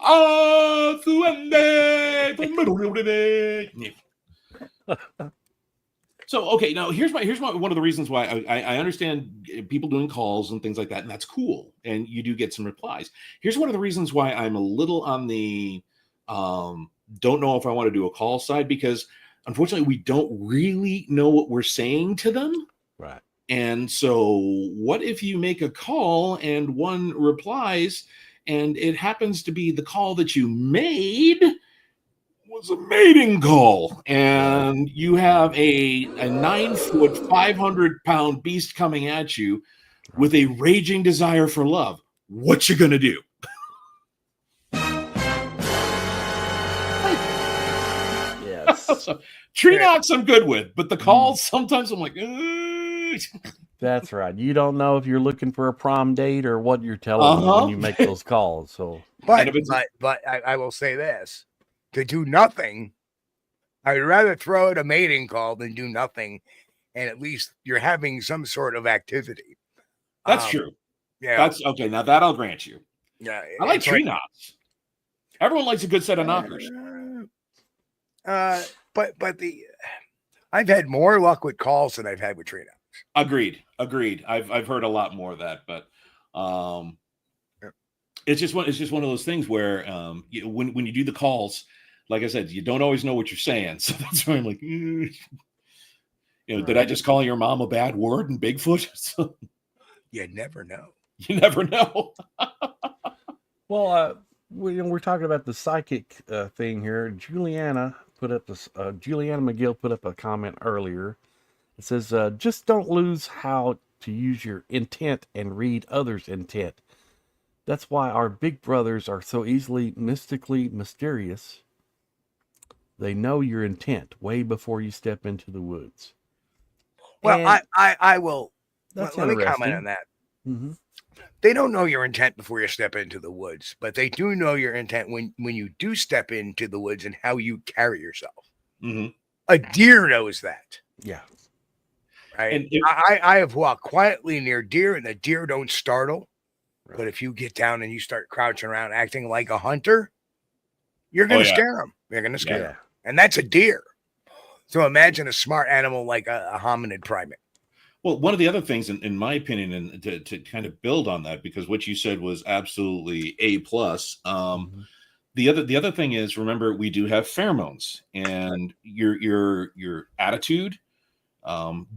So, okay, now here's one of the reasons why I understand people doing calls and things like that, and that's cool, and you do get some replies. Here's one of the reasons why I'm a little on the don't know if I want to do a call side, because unfortunately we don't really know what we're saying to them. Right. And so what if you make a call and one replies and it happens to be the call that you made was a mating call, and you have a 9-foot, 500-pound beast coming at you with a raging desire for love? What you gonna do? Yes. So, tree knocks I'm good with, but the calls sometimes I'm like, ugh. That's right. You don't know if you're looking for a prom date or what you're telling them when you make those calls. So, but I will say this: to do nothing, I would rather throw out a mating call than do nothing, and at least you're having some sort of activity. That's true. Yeah, that's okay. Now that I'll grant you. Yeah, I like tree knocks. Everyone likes a good set of knockers. But I've had more luck with calls than I've had with tree knocks. Agreed. I've heard a lot more of that, but it's just one of those things where when you do the calls, like I said, you don't always know what you're saying. So that's why I'm like, did I just call your mom a bad word in Bigfoot? You never know. You never know. Well, we're talking about the psychic thing here. Juliana McGill put up a comment earlier. It says, just don't lose how to use your intent and read others' intent. That's why our big brothers are so easily mystically mysterious. They know your intent way before you step into the woods. Well, And I will. that's let me comment on that. Mm-hmm. They don't know your intent before you step into the woods, but they do know your intent when you do step into the woods and how you carry yourself. Mm-hmm. A deer knows that. Yeah. Right. And I have walked quietly near deer, and the deer don't startle. Right. But if you get down and you start crouching around acting like a hunter, you're going to scare them. You're going to scare them. And that's a deer. So imagine a smart animal like a hominid primate. Well, one of the other things, in my opinion, and to kind of build on that, because what you said was absolutely A+. The other thing is, remember, we do have pheromones, and your attitude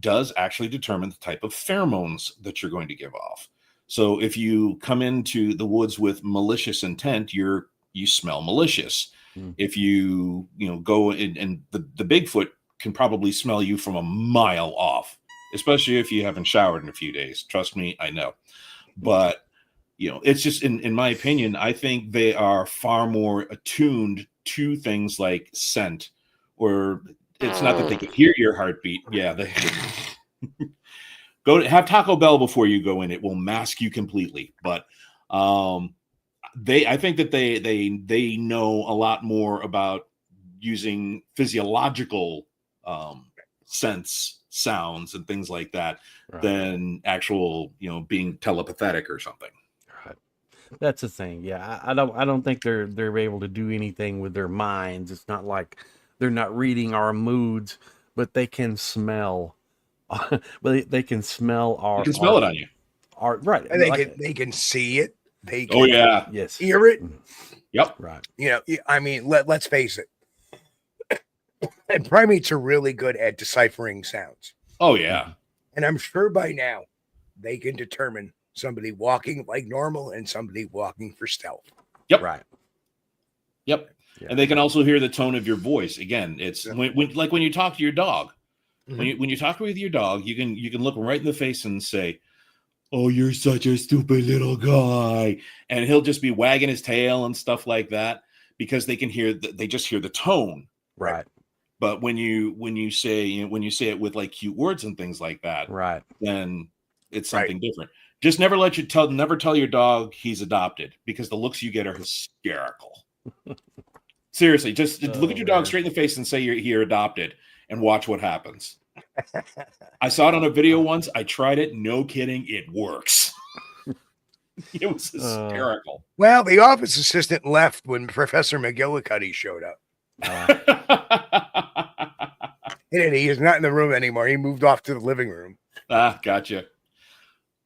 does actually determine the type of pheromones that you're going to give off. So if you come into the woods with malicious intent, you smell malicious. If you go in, and the Bigfoot can probably smell you from a mile off, especially if you haven't showered in a few days. Trust me, I know. But it's just in my opinion, I think they are far more attuned to things like scent, or it's not that they can hear your heartbeat. Yeah, they go have Taco Bell before you go in. It will mask you completely. But I think that they know a lot more about using physiological sense sounds and things like that than actual being telepathic or something. Right. That's the thing. Yeah, I don't think they're able to do anything with their minds. It's not like they're not reading our moods, but they can smell. But they can smell our. They can smell it on you. Right. And they can see it. They can yes. hear it. Yep. Right. I mean, let's face it. And primates are really good at deciphering sounds. Oh yeah. And I'm sure by now they can determine somebody walking like normal and somebody walking for stealth. Yep. Right. Yep. Yeah. And they can also hear the tone of your voice. Again, it's when you talk to your dog. Mm-hmm. When you talk with your dog, you can look him right in the face and say, "Oh, you're such a stupid little guy," and he'll just be wagging his tail and stuff like that, because they can hear they just hear the tone. Right. But when you say it with like cute words and things like that, right, then it's something different. Just never tell your dog he's adopted, because the looks you get are hysterical. Seriously, just look at your dog straight in the face and say you're adopted, and watch what happens. I saw it on a video once. I tried it. No kidding, it works. It was hysterical. Well, the office assistant left when Professor McGillicuddy showed up. And he is not in the room anymore. He moved off to the living room. Gotcha.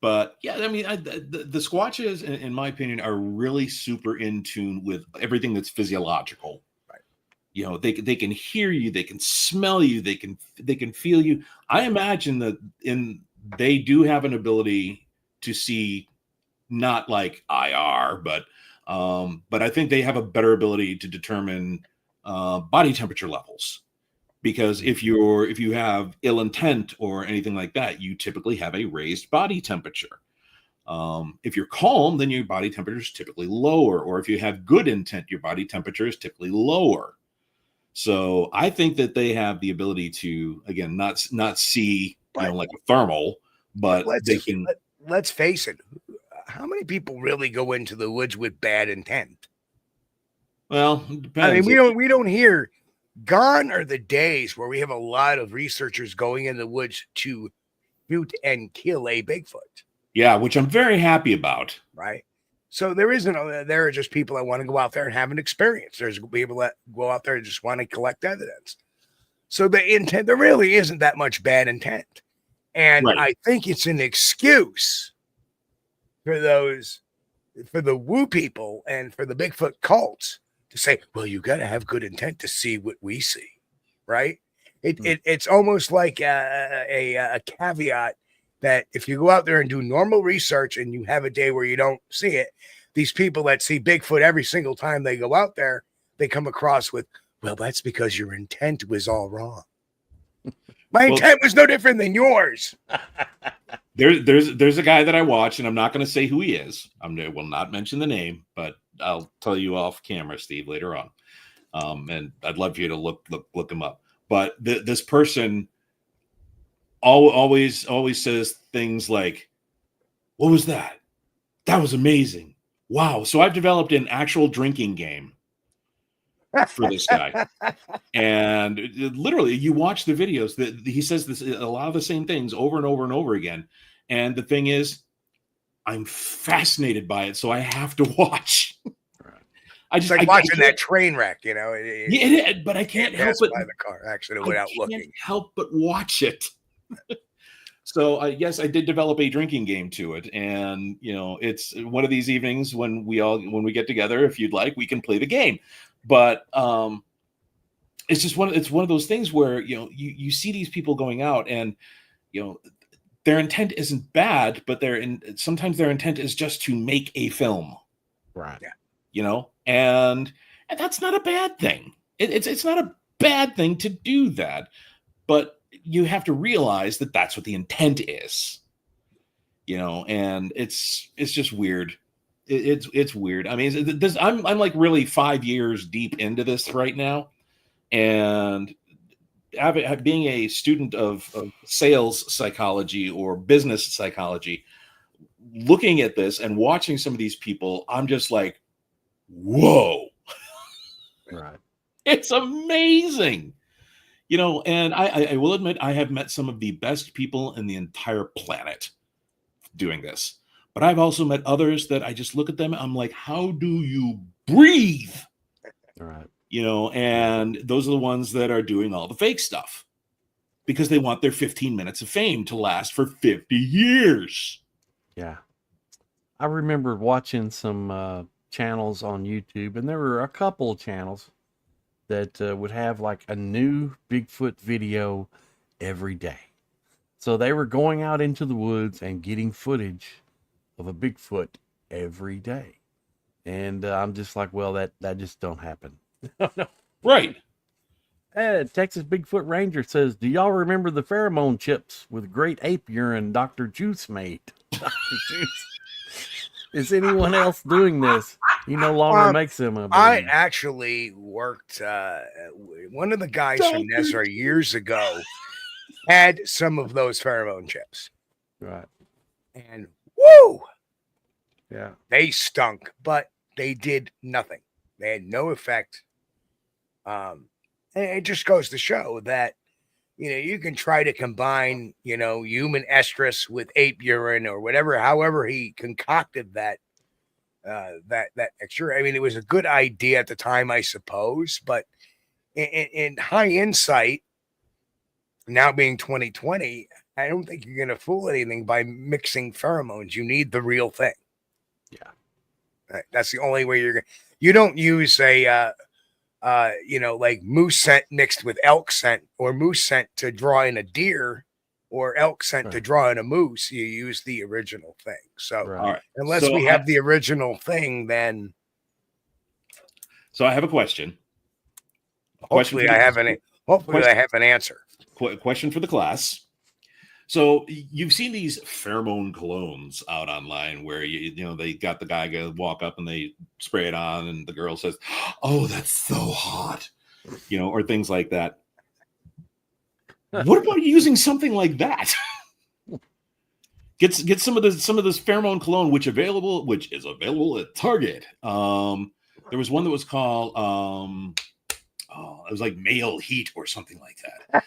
But yeah, I mean, the Squatches, in my opinion, are really super in tune with everything that's physiological. Right. You know, they can hear you, they can smell you, they can feel you. I imagine that they do have an ability to see, not like IR, but I think they have a better ability to determine body temperature levels. Because if you have ill intent or anything like that, you typically have a raised body temperature. If you're calm, then your body temperature is typically lower. Or if you have good intent, your body temperature is typically lower. So I think that they have the ability to, again, not see, like a thermal, but they can. Let's face it. How many people really go into the woods with bad intent? Well, it depends. I mean, we don't hear. Gone are the days where we have a lot of researchers going in the woods to shoot and kill a Bigfoot. Yeah, which I'm very happy about. Right. So there are just people that want to go out there and have an experience. There's people that go out there and just want to collect evidence. So the intent, there really isn't that much bad intent. And right. I think it's an excuse for the woo people and for the Bigfoot cults to say, well, you got to have good intent to see what we see, right? It's almost like a caveat that if you go out there and do normal research and you have a day where you don't see it, these people that see Bigfoot every single time they go out there, they come across with, well, that's because your intent was all wrong. My intent was no different than yours. There's a guy that I watch, and I'm not going to say who he is. I will not mention the name, but I'll tell you off camera, Steve, later on. And I'd love for you to look him up. But this person always says things like, "What was that? That was amazing! Wow!" So I've developed an actual drinking game for this guy, and literally, you watch the videos that he says a lot of the same things over and over and over again. And the thing is, I'm fascinated by it, so I have to watch. It's like watching that train wreck, you know. But I can't help it. By the car accident without looking. Can't help but watch it. So yes, I did develop a drinking game to it, and it's one of these evenings when we get together. If you'd like, we can play the game. But it's just one of those things where you see these people going out, and their intent isn't bad, but sometimes their intent is just to make a film, right? Yeah, and that's not a bad thing. It's not a bad thing to do that, but you have to realize that that's what the intent is, and it's just weird. It's weird. I mean, I'm like really 5 years deep into this right now, and being a student of sales psychology or business psychology, looking at this and watching some of these people, I'm just like, whoa, right? It's amazing. And I will admit, I have met some of the best people in the entire planet doing this. But I've also met others that I just look at them, I'm like, how do you breathe? All right. And those are the ones that are doing all the fake stuff because they want their 15 minutes of fame to last for 50 years. Yeah. I remember watching some channels on YouTube, and there were a couple of channels that would have like a new Bigfoot video every day. So they were going out into the woods and getting footage of a Bigfoot every day. And I'm just like, well, that just don't happen. No. Right. Texas Bigfoot Ranger says, do y'all remember the pheromone chips with great ape urine Dr. Juice made? Dr. Juice. Is anyone else doing this? He no longer makes them. I actually worked, one of the guys from Nezra years ago had some of those pheromone chips. Right. And woo! Yeah. They stunk, but they did nothing. They had no effect. And it just goes to show that, you can try to combine, human estrus with ape urine or whatever, however he concocted that extra. I mean, it was a good idea at the time, I suppose, but in high insight, Now being 2020, I don't think you're going to fool anything by mixing pheromones. You need the real thing. Yeah. Right? That's the only way you don't use a, like moose scent mixed with elk scent or moose scent to draw in a deer or elk scent to draw in a moose. You use the original thing. So Right. unless we have the original thing, then. So I have a question. Hopefully I have an answer. Question for the class. So you've seen these pheromone colognes out online where they got the guy go walk up and they spray it on and the girl says, "Oh, that's so hot," or things like that. What about using something like that? Get some of this pheromone cologne which is available at Target. There was one that was called it was like male heat or something like that.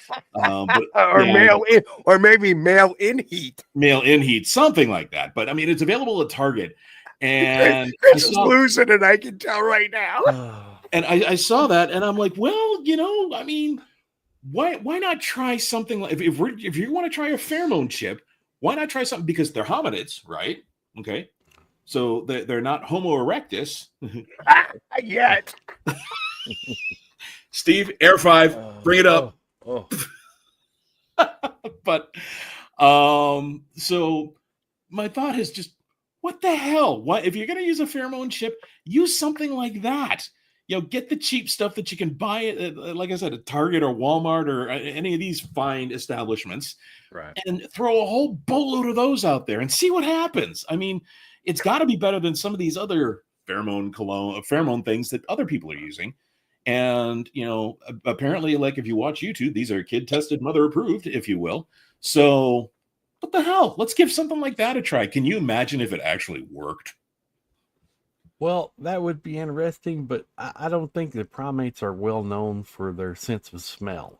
Or maybe male in heat, something like that. But I mean, it's available at Target, and Chris is losing it. I can tell right now. And I saw that, and I'm like, well, I mean, why not try something like if you want to try a pheromone chip, why not try something because they're hominids, right? Okay, so they're not Homo erectus yet. Steve, Air 5, bring it up. But so my thought is just, what the hell? What if you're going to use a pheromone chip? Use something like that. Get the cheap stuff that you can buy at, like I said, at Target or Walmart or any of these fine establishments, right? And throw a whole boatload of those out there and see what happens. I mean, it's got to be better than some of these other pheromone things that other people are using. And, apparently, like if you watch YouTube, these are kid tested, mother approved, if you will. So what the hell? Let's give something like that a try. Can you imagine if it actually worked? Well, that would be interesting, but I don't think the primates are well known for their sense of smell.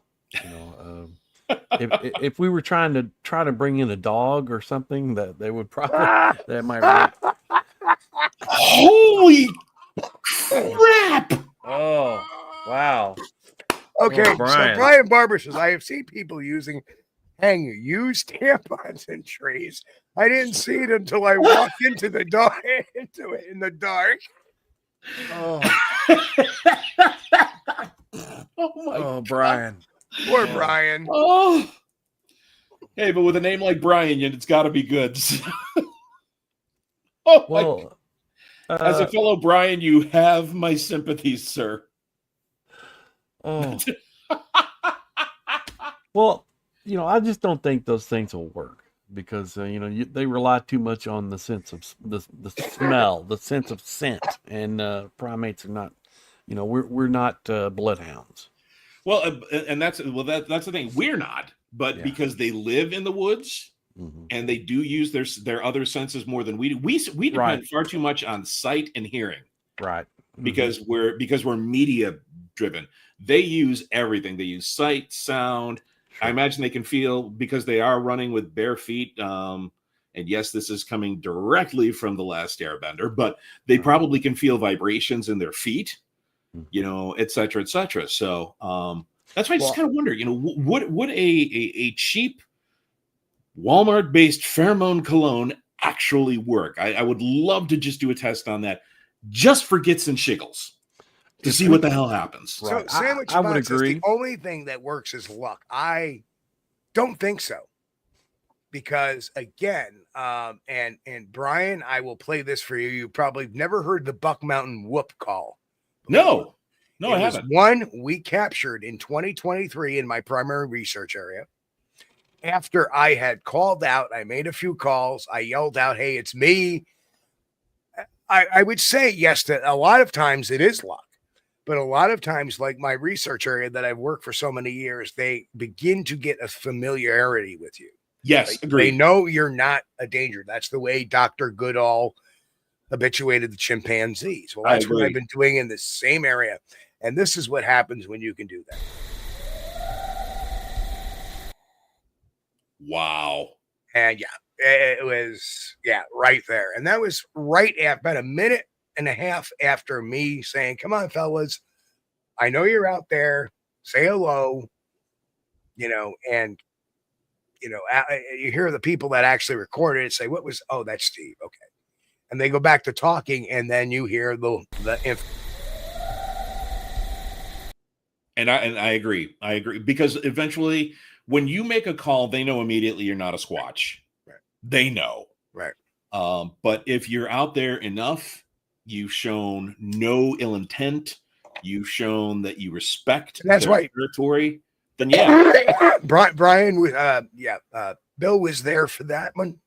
If we were trying to bring in a dog or something, that they would probably that might work. Holy crap! Oh, wow. Okay, so Brian Barber says, I have seen people using used tampons in trees. I didn't see it until I walked into it in the dark. Oh, oh Brian. Poor Brian. Oh. Hey, but with a name like Brian, it's got to be good. As a fellow Brian, you have my sympathies, sir. Oh. Well, I just don't think those things will work because they rely too much on the sense of the smell, the sense of scent, and primates are not. We're not bloodhounds. Well, and that's the thing. We're not, but because they live in the woods. Mm-hmm. And they do use their other senses more than we do. We depend far too much on sight and hearing, right? Because we're media driven. They use everything. They use sight, sound. Sure. I imagine they can feel because they are running with bare feet. And yes, this is coming directly from The Last Airbender, but they probably can feel vibrations in their feet, et cetera, et cetera. So that's why I just kind of wonder, would a cheap Walmart-based pheromone cologne actually work? I would love to just do a test on that just for gits and shiggles to see what the hell happens. Right. So Sandwich I would agree. The only thing that works is luck. I don't think so. Because again, and Brian, I will play this for you. You probably never heard the Buck Mountain whoop call. No, I haven't. One we captured in 2023 in my primary research area. After I had called out, I made a few calls. I yelled out, "Hey, it's me." I would say yes, that a lot of times it is luck, but a lot of times, like my research area that I've worked for so many years, they begin to get a familiarity with you. Yes, agreed. They know you're not a danger. That's the way Dr. Goodall habituated the chimpanzees. Well, that's what I've been doing in the same area. And this is what happens when you can do that. Wow. And it was, right there. And that was right after about a minute and a half after me saying, "Come on, fellas. I know you're out there. Say hello." And you hear the people that actually recorded it say, oh, that's Steve. Okay. And they go back to talking, and then you hear the And I agree. I agree, because eventually when you make a call, they know immediately you're not a Squatch. Right. They know. Right. But if you're out there enough, you've shown no ill intent. You've shown that you respect That's their territory. Then yeah, Brian, Bill was there for that one,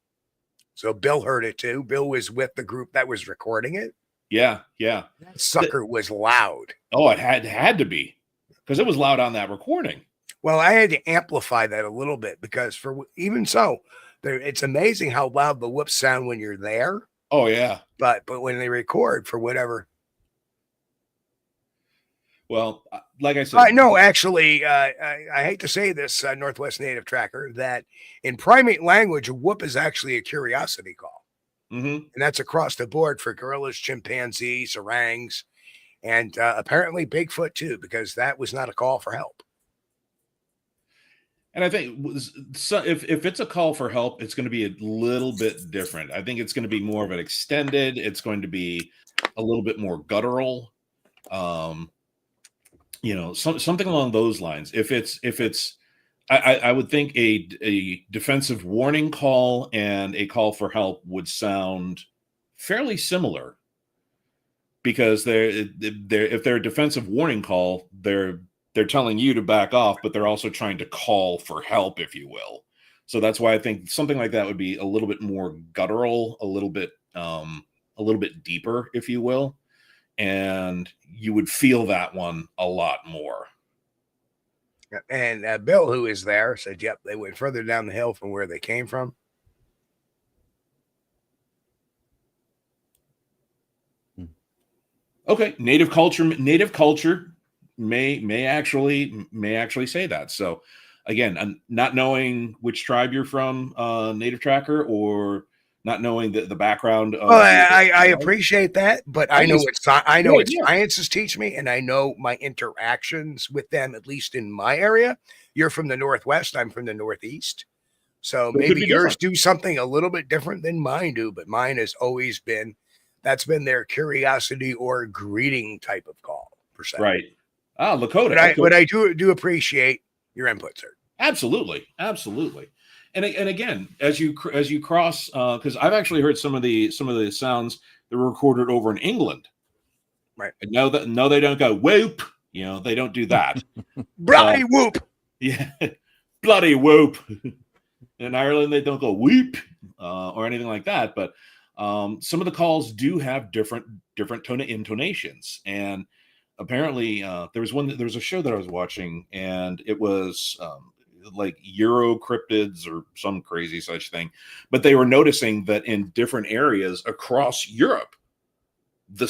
so Bill heard it too. Bill was with the group that was recording it. Yeah. That sucker was loud. Oh, it had to be, because it was loud on that recording. Well, I had to amplify that a little bit, because even so, it's amazing how loud the whoops sound when you're there. Oh yeah, but when they record, for whatever. Well, like I said, no, actually, I hate to say this, Northwest Native Tracker, that in primate language, a whoop is actually a curiosity call. Mm-hmm. And that's across the board for gorillas, chimpanzees, orangs, and apparently Bigfoot too, because that was not a call for help. And I think if it's a call for help, it's going to be a little bit different. I think it's going to be more of an extended. It's going to be a little bit more guttural. Something along those lines. If it's, I would think a defensive warning call and a call for help would sound fairly similar, because if they're a defensive warning call, they're telling you to back off, but they're also trying to call for help, if you will. So that's why I think something like that would be a little bit more guttural, a little bit deeper, if you will. And you would feel that one a lot more. And Bill, who is there, said, yep, they went further down the hill from where they came from. Okay, native culture may actually say that. So again, not knowing which tribe you're from, Native Tracker, or not knowing the background of. Well, I appreciate that, but I know what sciences teach me, and I know my interactions with them, at least in my area. You're from the Northwest, I'm from the Northeast. So maybe yours do something a little bit different than mine do, but mine has always been, that's been their curiosity or greeting type of call, per se. Right. Ah, Lakota. But I do appreciate your input, sir. Absolutely. And again, as you cross, because I've actually heard some of the sounds that were recorded over in England. Right. And no, they don't go whoop. They don't do that. Bloody whoop. Yeah, bloody whoop. In Ireland, they don't go whoop or anything like that. But some of the calls do have different tone intonations. And apparently, there was a show that I was watching, and it was like Euro cryptids or some crazy such thing, but they were noticing that in different areas across Europe, the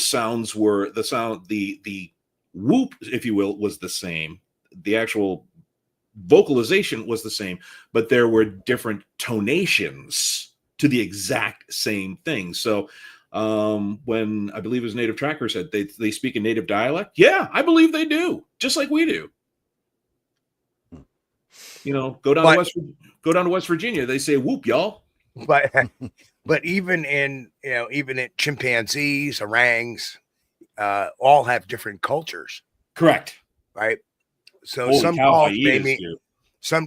whoop, if you will, was the same. The actual vocalization was the same, but there were different tonations to the exact same thing. So when I believe it was Native Tracker said they speak a native dialect, yeah, I believe they do, just like we do. Go down to West Virginia. They say whoop, y'all. But even in chimpanzees, orangs, all have different cultures. Correct. Right. So Holy some cow,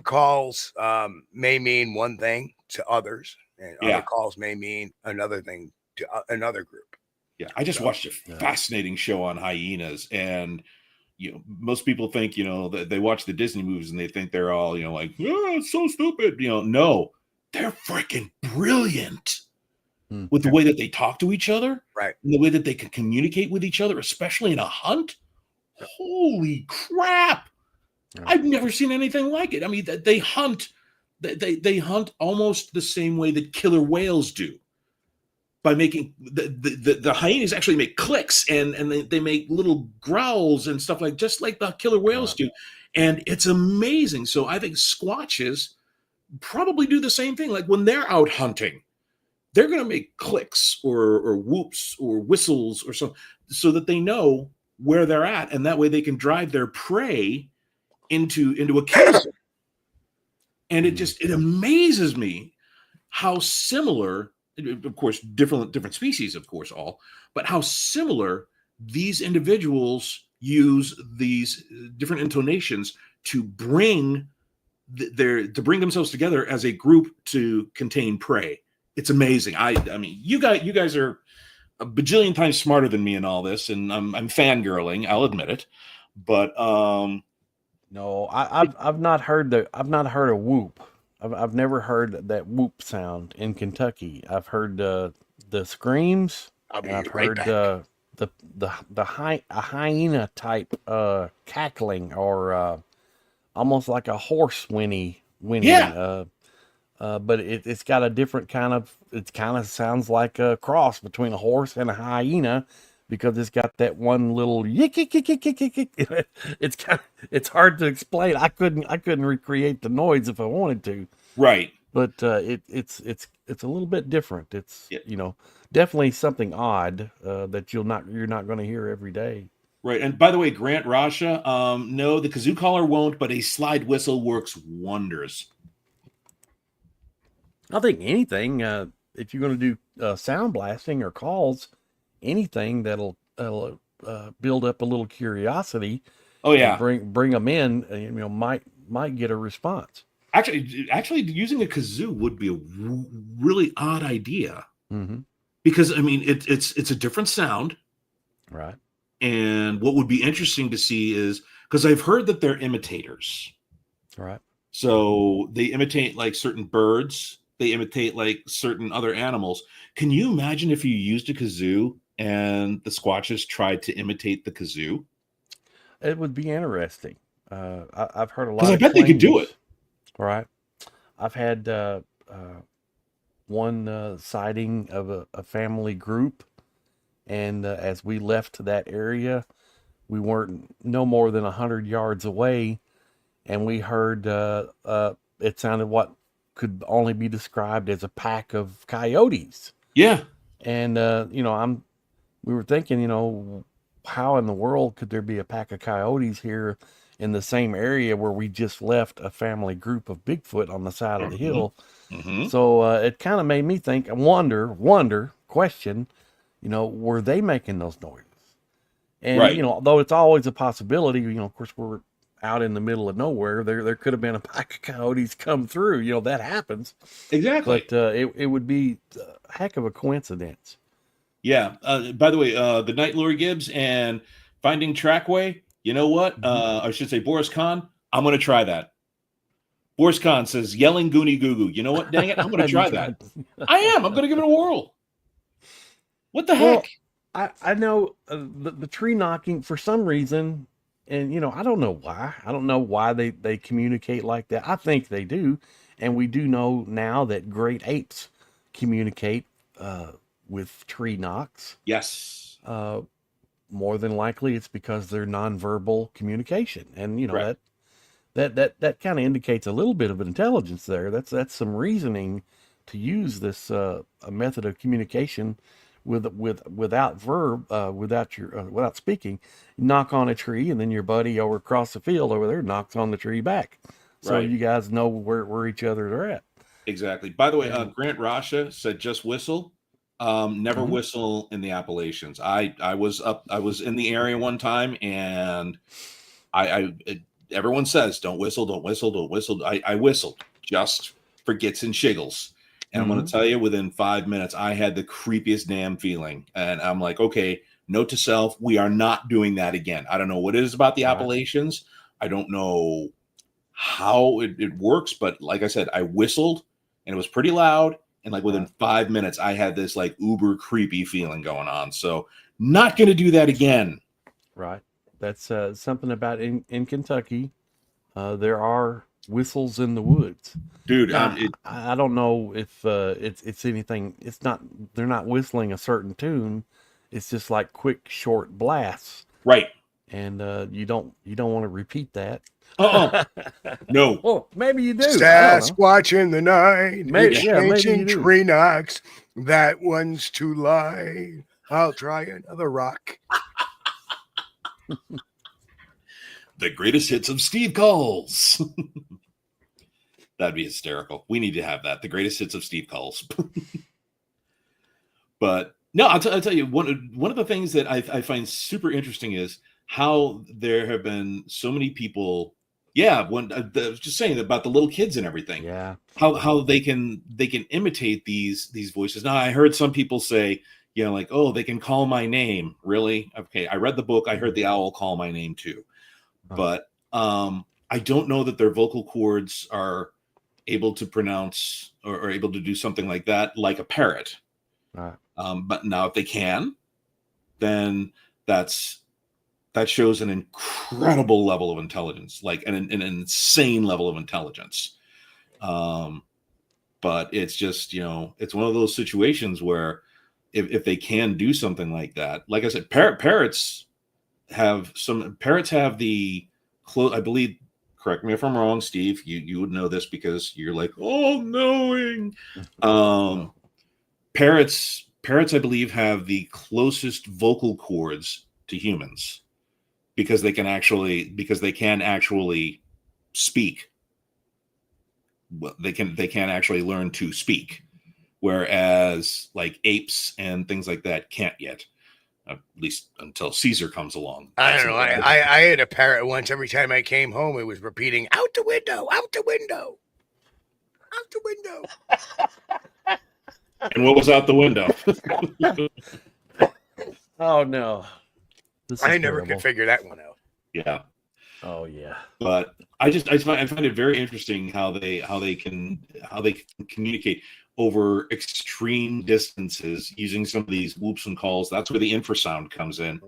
calls may mean one thing to others, and other calls may mean another thing to another group. Yeah, I just watched a fascinating show on hyenas, and most people think that they watch the Disney movies and they think they're all like, oh, it's so stupid. No, they're freaking brilliant with the way that they talk to each other, right? And the way that they can communicate with each other, especially in a hunt. Holy crap! I've never seen anything like it. I mean, they hunt. They hunt almost the same way that killer whales do, by making the hyenas actually make clicks and they make little growls and stuff just like the killer whales do. And it's amazing. So I think Squatches probably do the same thing. Like when they're out hunting, they're going to make clicks or whoops or whistles or something so that they know where they're at. And that way they can drive their prey into a case. And it amazes me how similar, of course, different species, of course, but how similar these individuals use these different intonations to bring themselves together as a group to contain prey. It's amazing. I mean, you guys are a bajillion times smarter than me in all this, and I'm fangirling. I'll admit it, but no, I've not heard a whoop. I've never heard that whoop sound in Kentucky. I've heard the screams, I'll be and I've right heard back. a hyena type cackling, or almost like a horse whinny. Yeah. But it's got a different kind of. It kind of sounds like a cross between a horse and a hyena, because it's got that one little yick yick yick yick yick yick. Yick. It's hard to explain. I couldn't recreate the noise if I wanted to. Right. But it's a little bit different. It's definitely something odd that you're not going to hear every day. Right. And by the way, Grant Rasha, no, the kazoo caller won't, but a slide whistle works wonders. I think anything, if you're going to do sound blasting or calls, anything that'll build up a little curiosity. Oh yeah, bring them in. Might get a response. Actually, using a kazoo would be a really odd idea, because I mean it's a different sound, right? And what would be interesting to see is, because I've heard that they're imitators, right? So they imitate like certain birds. They imitate like certain other animals. Can you imagine if you used a kazoo and the Squatches tried to imitate the kazoo? It would be interesting. I've heard a lot. Because I bet they could do it. Right. I've had one sighting of a family group, and as we left that area, we weren't no more than 100 yards away, and we heard it sounded what could only be described as a pack of coyotes. Yeah. And we were thinking, how in the world could there be a pack of coyotes here in the same area where we just left a family group of Bigfoot on the side of the hill? So it kind of made me think, question, were they making those noises? And, right. Though it's always a possibility, of course, we're out in the middle of nowhere. There could have been a pack of coyotes come through. That happens. Exactly. But it would be a heck of a coincidence. Yeah. By the way, good night, Lori Gibbs, and Finding Trackway. You know what? I should say Boris Kahn. I'm going to try that. Boris Kahn says, yelling Goonie Goo Goo. You know what? Dang it. I'm going to try that. I am. I'm going to give it a whirl. What the heck? I know the tree knocking for some reason. And, I don't know why. I don't know why they communicate like that. I think they do. And we do know now that great apes communicate with tree knocks. Yes. More than likely it's because they're nonverbal communication. And, right. that kind of indicates a little bit of intelligence there. That's some reasoning to use this a method of communication without speaking. You knock on a tree, and then your buddy over across the field over there knocks on the tree back. So you guys know where each other are at. Exactly. By the way, Grant Rasha said just whistle. Never whistle in the Appalachians. I was in the area one time, and everyone says don't whistle. I whistled just for gits and shiggles. And I'm going to tell you, within 5 minutes, I had the creepiest damn feeling. And I'm like, okay, note to self, we are not doing that again. I don't know what it is about the Appalachians. I don't know how it works. But like I said, I whistled, and it was pretty loud. And like within 5 minutes, I had this like uber creepy feeling going on. So not going to do that again. Right. That's something about in Kentucky. There are whistles in the woods, dude. I don't know if it's anything. It's not. They're not whistling a certain tune. It's just like quick, short blasts. Right. And you don't want to repeat that. No. Well, maybe you do. Sasquatch in the night. Maybe Exchanging tree knocks. That one's too light. I'll try another rock. The greatest hits of Steve Kulls. That'd be hysterical. We need to have that. The greatest hits of Steve Kulls. But no, I'll tell you, one of the things that I find super interesting is how there have been so many people. Yeah, I was just saying about the little kids and everything. Yeah. How they can imitate these voices. Now I heard some people say, like, oh, they can call my name. Really? Okay, I read the book. I heard the owl call my name too, but I don't know that their vocal cords are able to pronounce or able to do something like that, like a parrot. Right. But now if they can, then that shows an incredible level of intelligence, like an insane level of intelligence. But it's just, it's one of those situations where if they can do something like that, like I said, parrots have the I believe, correct me if I'm wrong, Steve, you would know this because you're like all knowing. Parrots, I believe, have the closest vocal cords to humans because they can actually speak. Well, they can actually learn to speak, whereas like apes and things like that can't yet, at least until Caesar comes along. I don't know. I had a parrot once. Every time I came home, it was repeating, "Out the window, out the window, out the window." And what was out the window? Oh no. I never could figure that one out. Yeah. Oh yeah. But I find it very interesting how they can communicate over extreme distances using some of these whoops and calls. That's where the infrasound comes in.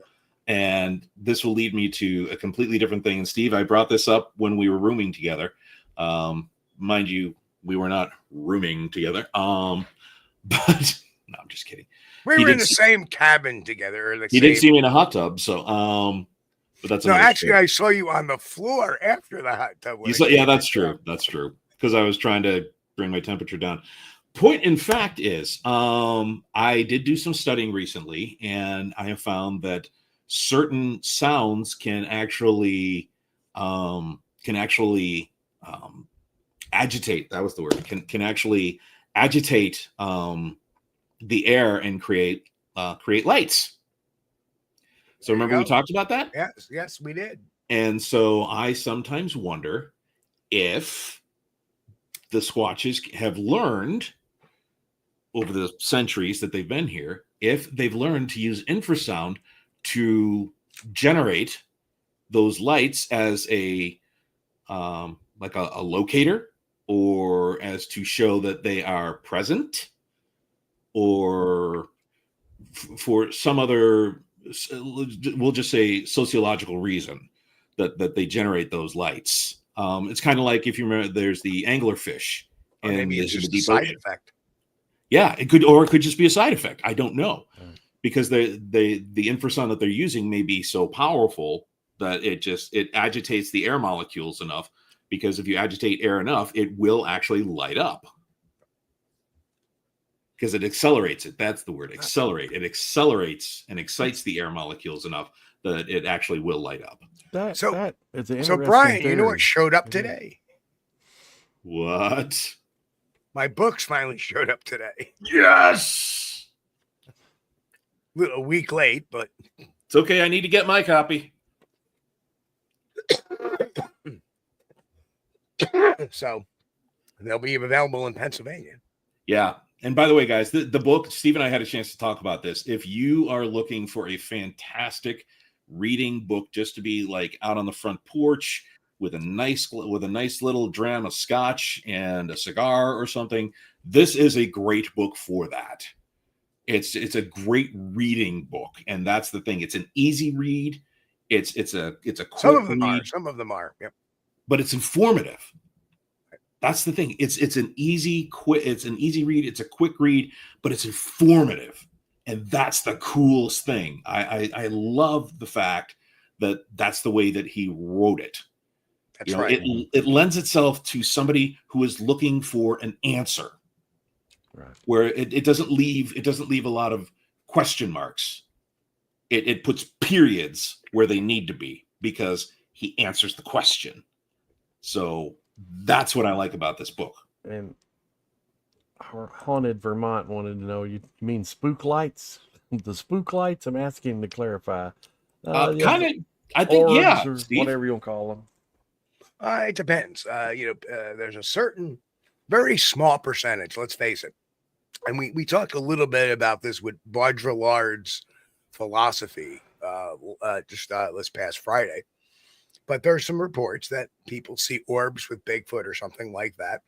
And this will lead me to a completely different thing. And Steve, I brought this up when we were rooming together. Mind you, we were not rooming together. But no, I'm just kidding. We were in the same cabin together. He did see me in a hot tub, so but that's no. Actually, I saw you on the floor after the hot tub. Yeah, that's true. That's true. Because I was trying to bring my temperature down. Point in fact is, I did do some studying recently, and I have found that certain sounds can actually agitate. That was the word. Can actually agitate the air and create lights. So remember we talked about that? Yes, we did. And so I sometimes wonder if the Squatches have learned over the centuries that they've been here, if they've learned to use infrasound to generate those lights as a locator, or as to show that they are present, or for some other, we'll just say sociological reason that they generate those lights. It's kind of like, if you remember, there's the anglerfish, and maybe it's just a side effect. Yeah, it could just be a side effect. I don't know, because the infrasound that they're using may be so powerful that it agitates the air molecules enough. Because if you agitate air enough, it will actually light up. Because it accelerates it. That's the word, accelerate. It accelerates and excites the air molecules enough that it actually will light up. So Brian, you know what showed up today? What? My books finally showed up today. Yes! A week late, but it's okay. I need to get my copy. So they'll be available in Pennsylvania. Yeah. And by the way, guys, the book, Steve and I had a chance to talk about this. If you are looking for a fantastic reading book just to be like out on the front porch with a nice little dram of scotch and a cigar or something, this is a great book for that. It's a great reading book, and that's the thing. It's an easy read. It's a quick Some of them are. Yep. But it's informative. That's the thing. It's an easy read. It's a quick read, but it's informative. And that's the coolest thing. I love the fact that that's the way that he wrote it. That's right. It lends itself to somebody who is looking for an answer. Right. Where it doesn't leave a lot of question marks. It puts periods where they need to be, because he answers the question. So That's what I like about this book. And Haunted Vermont wanted to know, you mean spook lights? The spook lights? I'm asking to clarify. Kind of, I think, orbs, yeah, or Steve. whatever you want to call them. It depends. There's a certain very small percentage, let's face it. And we talked a little bit about this with Baudrillard's philosophy this past Friday. But there's some reports that people see orbs with Bigfoot or something like that.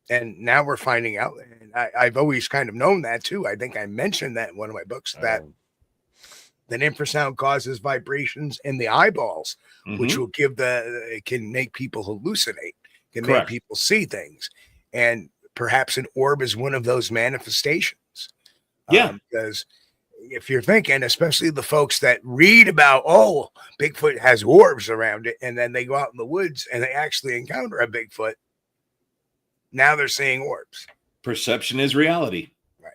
And now we're finding out, and I've always kind of known that too. I think I mentioned that in one of my books, that infrasound causes vibrations in the eyeballs, which will it can make people hallucinate, can make people see things. And perhaps an orb is one of those manifestations. Yeah. Because if you're thinking, especially the folks that read about, oh, Bigfoot has orbs around it, and then they go out in the woods and they actually encounter a Bigfoot, now they're seeing orbs. Perception is reality. Right.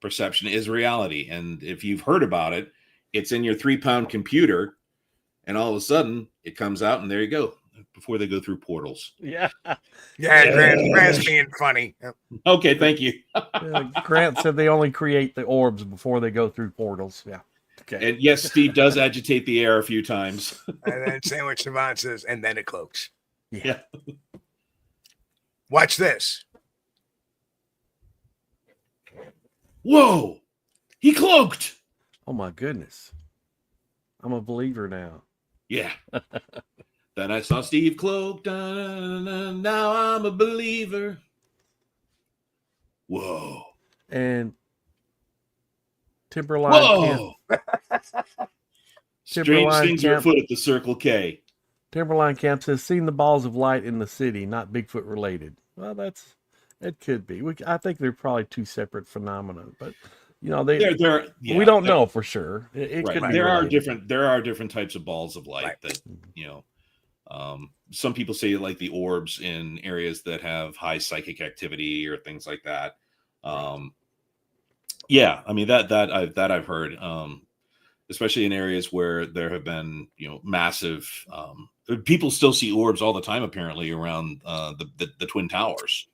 Perception is reality. And if you've heard about it, it's in your 3-pound computer, and all of a sudden it comes out, and there you go, before they go through portals. Yeah. Grant's being funny. Okay, thank you. Grant said they only create the orbs before they go through portals. Yeah. Okay. And yes, Steve does agitate the air a few times. And then Sandwich Savant says, and then it cloaks. Yeah. Watch this. Whoa, he cloaked. Oh my goodness. I'm a believer now. Yeah. Then I saw Steve cloaked. Now I'm a believer. Whoa. And Timberline. Whoa. Strange things are afoot at the Circle K. Timberline Camp says, seen the balls of light in the city, not Bigfoot related. Well, it could be. I think they're probably two separate phenomena, but we don't know for sure. It could be there related. are different types of balls of light that, some people say like the orbs in areas that have high psychic activity or things like that. Yeah, I mean that I've heard, especially in areas where there have been, massive, people still see orbs all the time, apparently around the Twin Towers.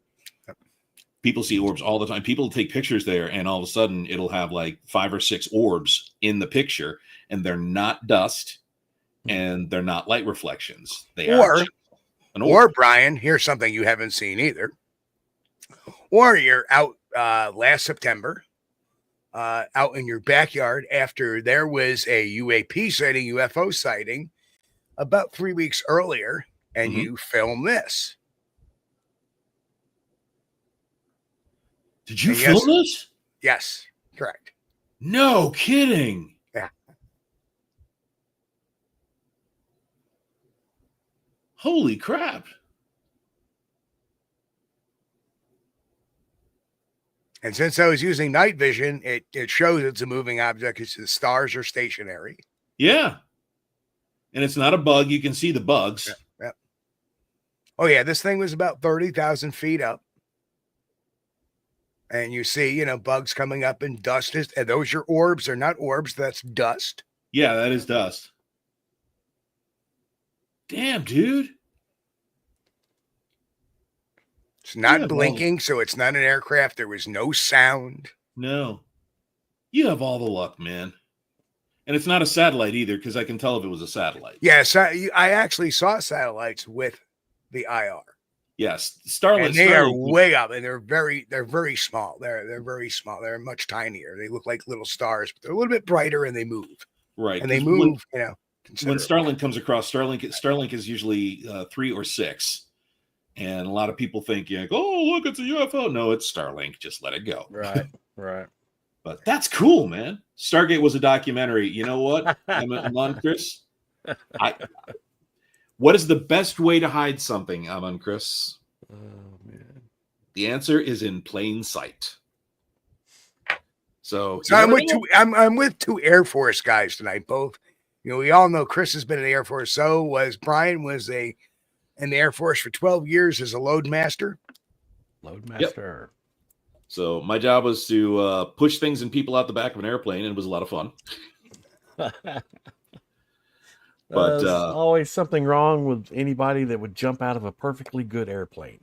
People see orbs all the time. People take pictures there, and all of a sudden it'll have like 5 or 6 orbs in the picture, and they're not dust and they're not light reflections. Or Brian, here's something you haven't seen either. Or you're out last September, out in your backyard after there was a UFO sighting about 3 weeks earlier, and you film this. Did you film this? Yes, correct. No kidding. Yeah. Holy crap. And since I was using night vision, it shows it's a moving object. The stars are stationary. Yeah. And it's not a bug. You can see the bugs. Yeah. Oh, yeah. This thing was about 30,000 feet up. And you see, bugs coming up and dust. And those are orbs. They're not orbs. That's dust. Yeah, that is dust. Damn, dude. It's not blinking, so it's not an aircraft. There was no sound. No. You have all the luck, man. And it's not a satellite either, because I can tell if it was a satellite. Yes, I actually saw satellites with the IR. Yes, Starlink. And they are way up, and they're very small. They're very small. They're much tinier. They look like little stars, but they're a little bit brighter, and they move. Right, and they move. When Starlink comes across, Starlink is usually 3 or 6, and a lot of people think, oh, look, it's a UFO. No, it's Starlink. Just let it go. Right. But that's cool, man. Stargate was a documentary. You know what? I'm Chris. What is the best way to hide something, Aman Chris? Oh, man. The answer is in plain sight. So I'm with two Air Force guys tonight. Both, we all know Chris has been in the Air Force. So was Brian. Was in the Air Force for 12 years as a loadmaster. Loadmaster. Yep. So my job was to push things and people out the back of an airplane, and it was a lot of fun. But There's always something wrong with anybody that would jump out of a perfectly good airplane.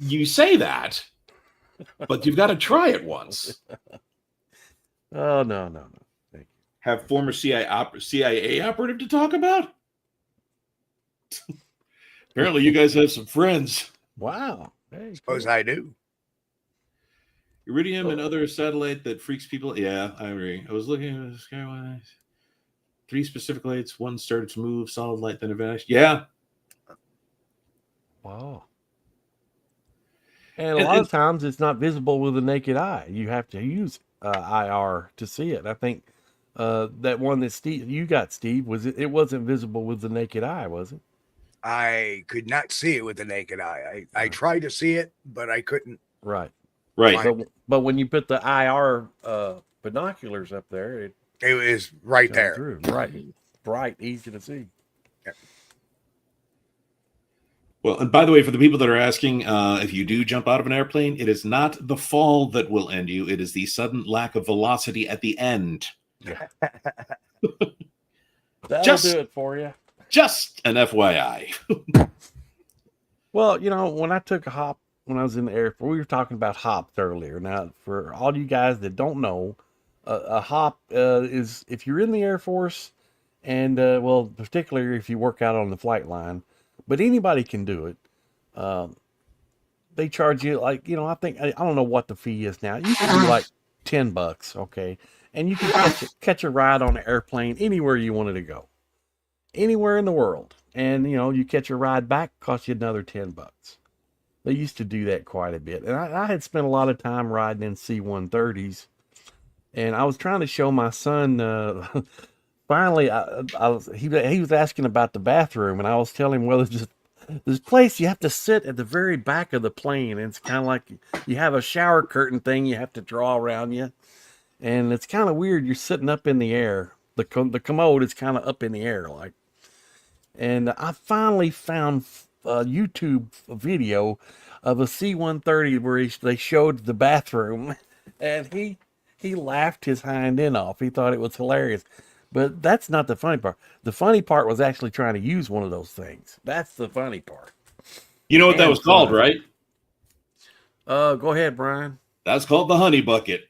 you say that, but you've got to try it once. Oh, no. Thank you. Have former CIA operative to talk about? Apparently, you guys have some friends. Wow. Hey, Suppose cool. I do. Iridium and other satellite that freaks people. Yeah, I agree. I was looking at the skywise. 3 specific lights. One started to move, solid light, then it vanished. Yeah. Wow. And a lot of times it's not visible with the naked eye. You have to use IR to see it. I think that one that you got, Steve, it wasn't visible with the naked eye, was it? I could not see it with the naked eye. I tried to see it, but I couldn't. Right. But when you put the IR binoculars up there, it was right there. Through. Right. Bright, easy to see. Yep. Well, and by the way, for the people that are asking, if you do jump out of an airplane, it is not the fall that will end you. It is the sudden lack of velocity at the end. Yeah. That'll do it for you. Just an FYI. Well, when I took a hop when I was in the Air Force, we were talking about hops earlier. Now, for all you guys that don't know, a hop is if you're in the Air Force, and well, particularly if you work out on the flight line, but anybody can do it. They charge you I don't know what the fee is now. It used to be like $10, okay, and you can catch a ride on an airplane anywhere you wanted to go, anywhere in the world, and you catch a ride back, cost you another $10. They used to do that quite a bit, and I had spent a lot of time riding in C-130s, and I was trying to show my son. Finally, he was asking about the bathroom, and I was telling him, well, there's this place you have to sit at the very back of the plane, and it's kind of like you have a shower curtain thing you have to draw around you, and it's kind of weird. You're sitting up in the air. The commode is kind of up in the air, like. And I finally found a YouTube video of a C-130 where they showed the bathroom, and he laughed his hind end off. He thought it was hilarious. But that's not the funny part. The funny part was actually trying to use one of those things. That's the funny part. You know what that was called, right? Go ahead, Brian. That's called the honey bucket.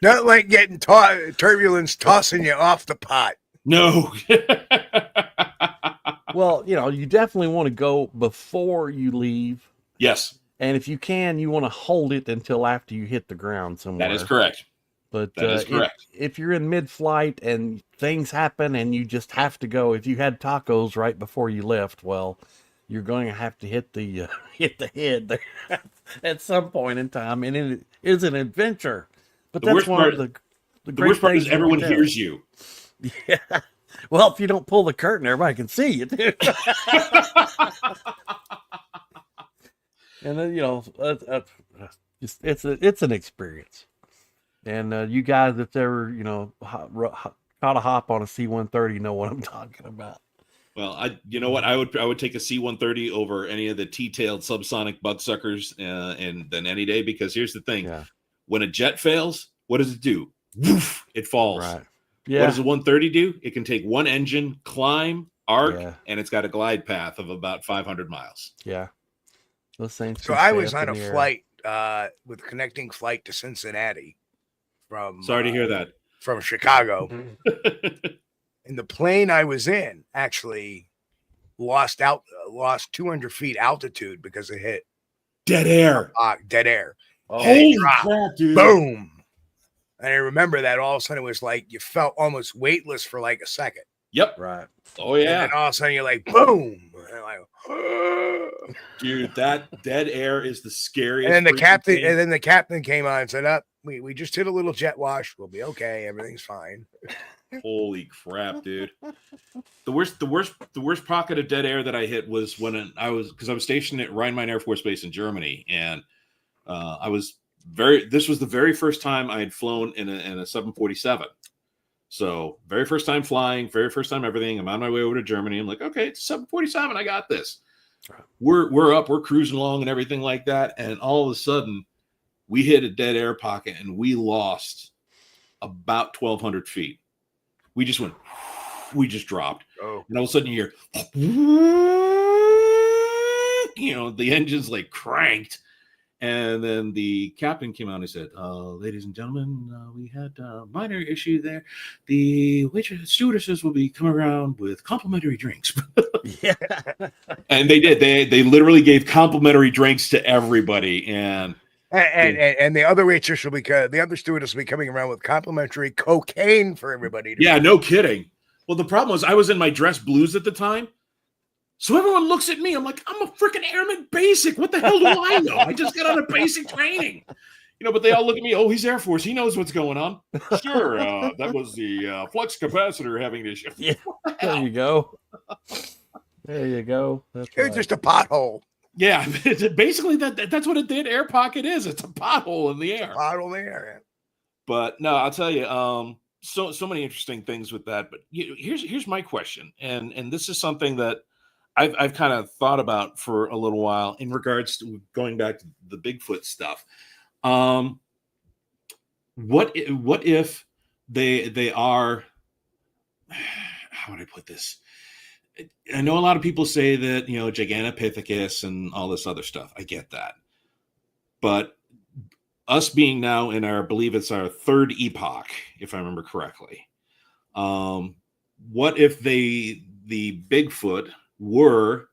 Not like getting turbulence tossing you off the pot. No. Well, you definitely want to go before you leave. Yes. And if you can, you want to hold it until after you hit the ground somewhere. That is correct. But that is correct. If you're in mid-flight and things happen and you just have to go, if you had tacos right before you left, well, you're going to have to hit the head there at some point in time, and it is an adventure. But that's one of the great worst part is things everyone hears you. Yeah. Well, if you don't pull the curtain, everybody can see you. And then it's an experience. And you guys that's ever caught a hop on a C-130 know what I'm talking about. Well, you know what? I would take a C-130 over any of the T-tailed subsonic bugsuckers and then any day, because here's the thing: when a jet fails, what does it do? Woof! It falls. Right. Yeah. What does a 130 do? It can take one engine, climb, arc, and it's got a glide path of about 500 miles. Yeah. Those things. So I was on a flight with connecting flight to Cincinnati from. Sorry to hear that. From Chicago. And the plane I was in actually lost 200 feet altitude because it hit dead air. Dead air. Oh, holy crap, dude! Boom. And I remember that all of a sudden it was like you felt almost weightless for like a second. Yep. Right. Oh yeah. And then all of a sudden you're like, boom. And like, dude, that dead air is the scariest. And then the captain came on and said, we just hit a little jet wash. We'll be okay. Everything's fine. Holy crap, dude. The worst pocket of dead air that I hit was when I was stationed at Rhein-Main Air Force Base in Germany, and this was the very first time I had flown in a 747. So very first time flying, very first time everything. I'm on my way over to Germany. I'm like, okay, it's a 747. I got this. We're up, we're cruising along and everything like that. And all of a sudden we hit a dead air pocket and we lost about 1,200 feet. we just went, we just dropped. Oh. And all of a sudden you hear, the engine's like cranked. And then the captain came out and he said, ladies and gentlemen, we had a minor issue there. The waitress stewardesses will be coming around with complimentary drinks. Yeah. And they did. They literally gave complimentary drinks to everybody. And the other waitress will be, the other stewardess will be coming around with complimentary cocaine for everybody. Yeah, no kidding. Well, the problem was I was in my dress blues at the time. So everyone looks at me. I'm like, I'm a freaking airman basic. What the hell do I know? I just got out of basic training. But they all look at me. Oh, he's Air Force. He knows what's going on. Sure. That was the flux capacitor having an issue. Yeah. There you go. There you go. That's It's just a pothole. Yeah. Basically, that's what a dead air pocket is. It's a pothole in the air. Pothole in the air. But no, I'll tell you, so many interesting things with that. But here's my question. And this is something that I've kind of thought about for a little while in regards to going back to the Bigfoot stuff. What if they are, how would I put this? I know a lot of people say that, Gigantopithecus and all this other stuff. I get that. But us being now in I believe it's our third epoch, if I remember correctly. What if the Bigfoot were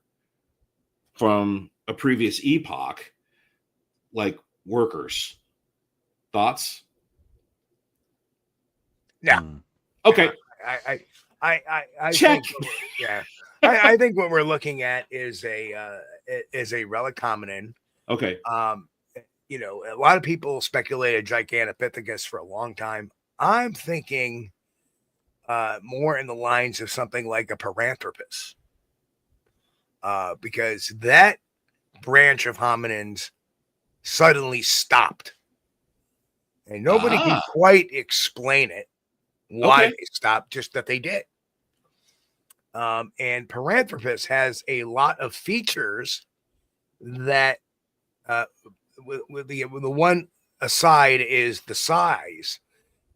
from a previous epoch, like workers? Thoughts? No. Okay. I check. I think what we're looking at is a relic hominin. Okay. A lot of people speculated Gigantopithecus for a long time. I'm thinking more in the lines of something like a Paranthropus. Because that branch of hominins suddenly stopped. And nobody can quite explain it, why they stopped, just that they did. And Paranthropus has a lot of features that, with the one aside is the size,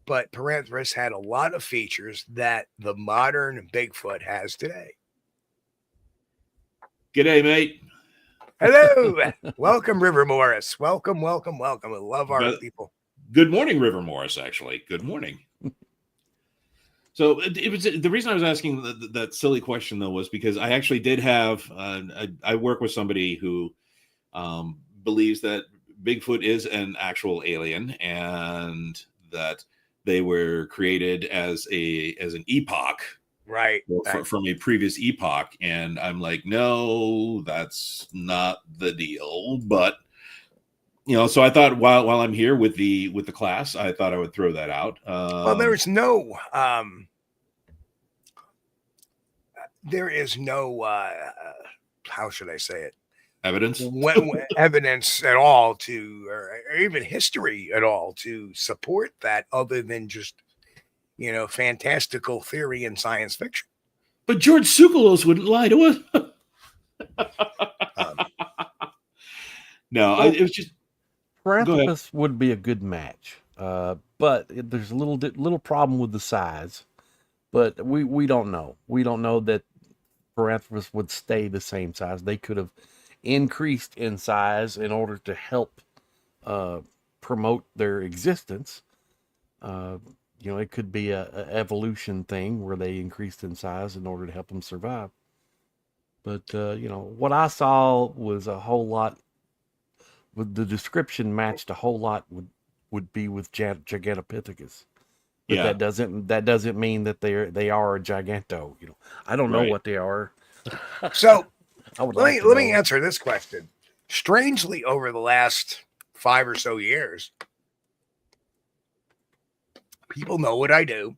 but Paranthropus had a lot of features that the modern Bigfoot has today. G'day, mate. Hello. Welcome, River Morris. Welcome. I love our people. Good morning, River Morris, actually. Good morning. So it was the reason I was asking that silly question, though, was because I actually did have I work with somebody who believes that Bigfoot is an actual alien and that they were created as an epoch. Right. From a previous epoch. And I'm like, no, that's not the deal. But, so I thought while I'm here with the class, I thought I would throw that out. Well, there is no how should I say it? Evidence? Evidence at all or even history at all to support that other than just fantastical theory and science fiction. But George Tsoukalos wouldn't lie to us. No, it was just Paranthropus would be a good match, but there's a little problem with the size. But we don't know. We don't know that Paranthropus would stay the same size. They could have increased in size in order to help promote their existence. It could be a evolution thing where they increased in size in order to help them survive. But, what I saw was a whole lot, with the description matched a whole lot would be with Gigantopithecus. But that doesn't mean that they are a giganto. I don't know what they are. So let me answer this question. Strangely, over the last 5 or so years, people know what I do.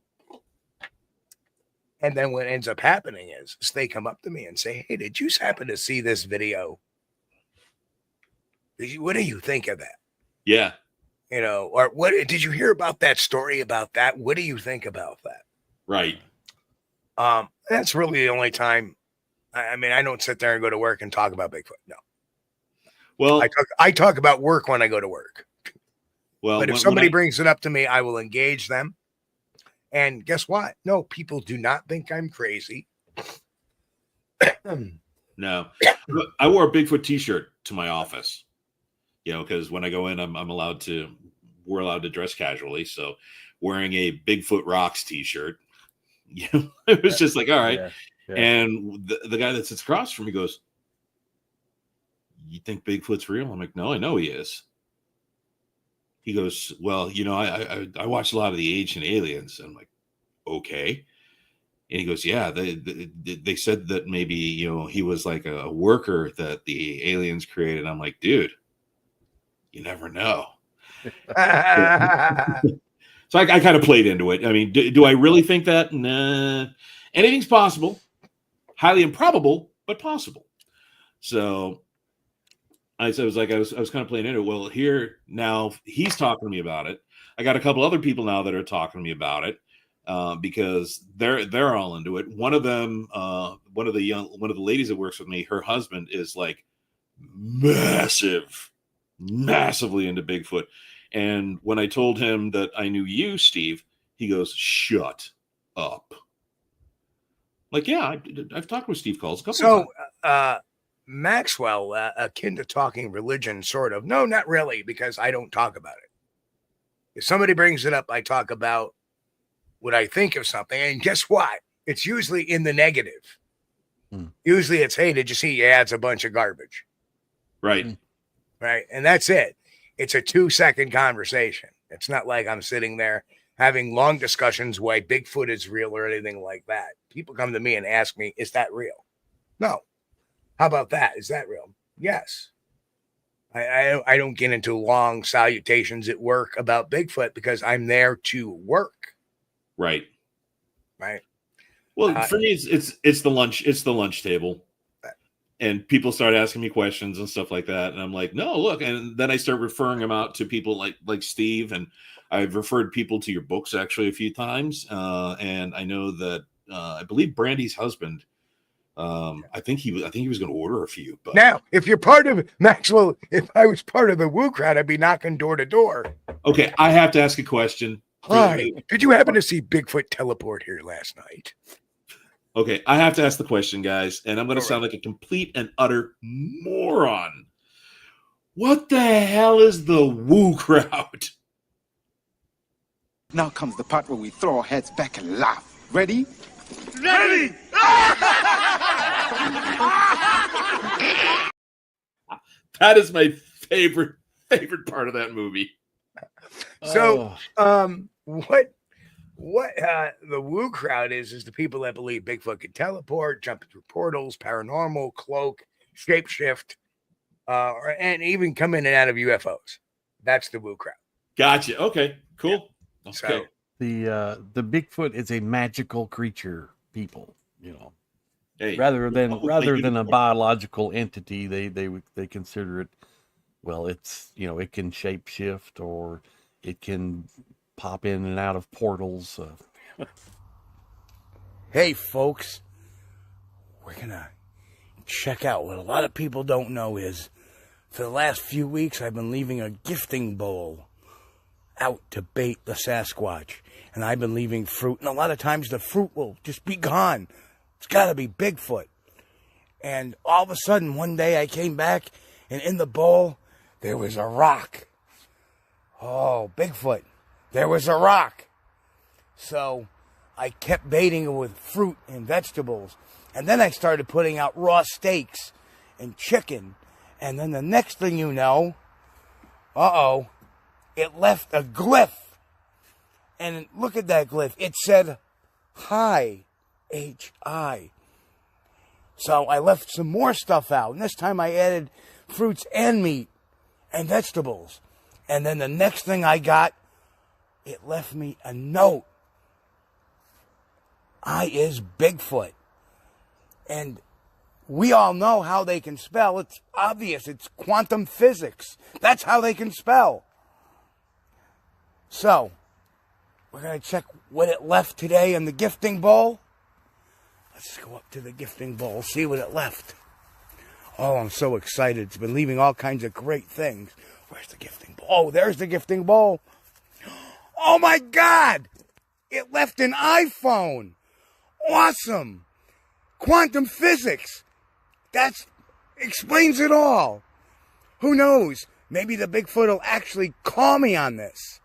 And then what ends up happening is they come up to me and say, hey, did you happen to see this video? What do you think of that? Yeah. Or what did you hear about that story about that? What do you think about that? Right. That's really the only time. I mean, I don't sit there and go to work and talk about Bigfoot. No. Well, I talk about work when I go to work. Well, but if somebody brings it up to me, I will engage them. And guess what? No, people do not think I'm crazy. No, I wore a Bigfoot t-shirt to my office, because when I go in, we're allowed to dress casually. So wearing a Bigfoot Rocks t-shirt, it was just like, all right. Yeah. And the guy that sits across from me goes, "You think Bigfoot's real?" I'm like, "No, I know he is." He goes, "Well, I watched a lot of the Ancient Aliens." And I'm like, "Okay." And he goes, "Yeah, they said that maybe, he was like a worker that the aliens created." I'm like, "Dude, you never know." So I kind of played into it. I mean, do I really think that? Nah. Anything's possible. Highly improbable, but possible. So I was kind of playing into it. Well, here now he's talking to me about it. I got a couple other people now that are talking to me about it. Because they're all into it. One of them, one of the ladies that works with me, her husband is like massively into Bigfoot. And when I told him that I knew you, Steve, he goes, "Shut up." Like, yeah, I've talked with Steve Kulls a couple times. Maxwell, akin to talking religion, sort of. No, not really, because I don't talk about it. If somebody brings it up, I talk about what I think of something. And guess what? It's usually in the negative. Usually it's, "Hey, did you see? Yeah, it's a bunch of garbage." Right. Right. And that's it. It's a 2-second conversation. It's not like I'm sitting there having long discussions why Bigfoot is real or anything like that. People come to me and ask me, "Is that real?" No. How about that? Is that real? Yes. I don't get into long salutations at work about Bigfoot because I'm there to work. Right. Right. Well, for me, it's the lunch table, and people start asking me questions and stuff like that, and I'm like, "No, look," and then I start referring them out to people like Steve, and I've referred people to your books actually a few times, and I know that I believe Brandy's husband. I think he was going to order a few. But now, if you're part of Maxwell, if I was part of the Woo crowd, I'd be knocking door to door. Okay, I have to ask a question. Hi, did you happen to see Bigfoot teleport here last night? Okay, I have to ask the question, guys, and I'm going to sound like a complete and utter moron. What the hell is the Woo crowd? Now comes the part where we throw our heads back and laugh. Ready? Ready! That is my favorite part of that movie. So, what the Woo crowd is the people that believe Bigfoot can teleport, jump through portals, paranormal, cloak, shapeshift, and even come in and out of UFOs. That's the Woo crowd. Gotcha. Okay, cool. Yeah. Okay. So, the Bigfoot is a magical creature, people, Hey, rather than a biological entity, they consider it, well, it's, it can shapeshift or it can pop in and out of portals. Hey, folks, we're going to check out what a lot of people don't know is for the last few weeks, I've been leaving a gifting bowl out to bait the Sasquatch. And I've been leaving fruit. And a lot of times the fruit will just be gone. It's got to be Bigfoot. And all of a sudden, one day I came back, and in the bowl, there was a rock. Oh, Bigfoot. There was a rock. So I kept baiting it with fruit and vegetables. And then I started putting out raw steaks and chicken. And then the next thing you know, it left a glyph. And look at that glyph. It said, "Hi, H-I." So I left some more stuff out. And this time I added fruits and meat and vegetables. And then the next thing I got, it left me a note. I is Bigfoot. And we all know how they can spell. It's obvious. It's quantum physics. That's how they can spell. So, we're going to check what it left today in the gifting bowl. Let's go up to the gifting bowl, see what it left. Oh, I'm so excited. It's been leaving all kinds of great things. Where's the gifting bowl? Oh, there's the gifting bowl. Oh, my God! It left an iPhone. Awesome. Quantum physics. That explains it all. Who knows? Maybe the Bigfoot will actually call me on this.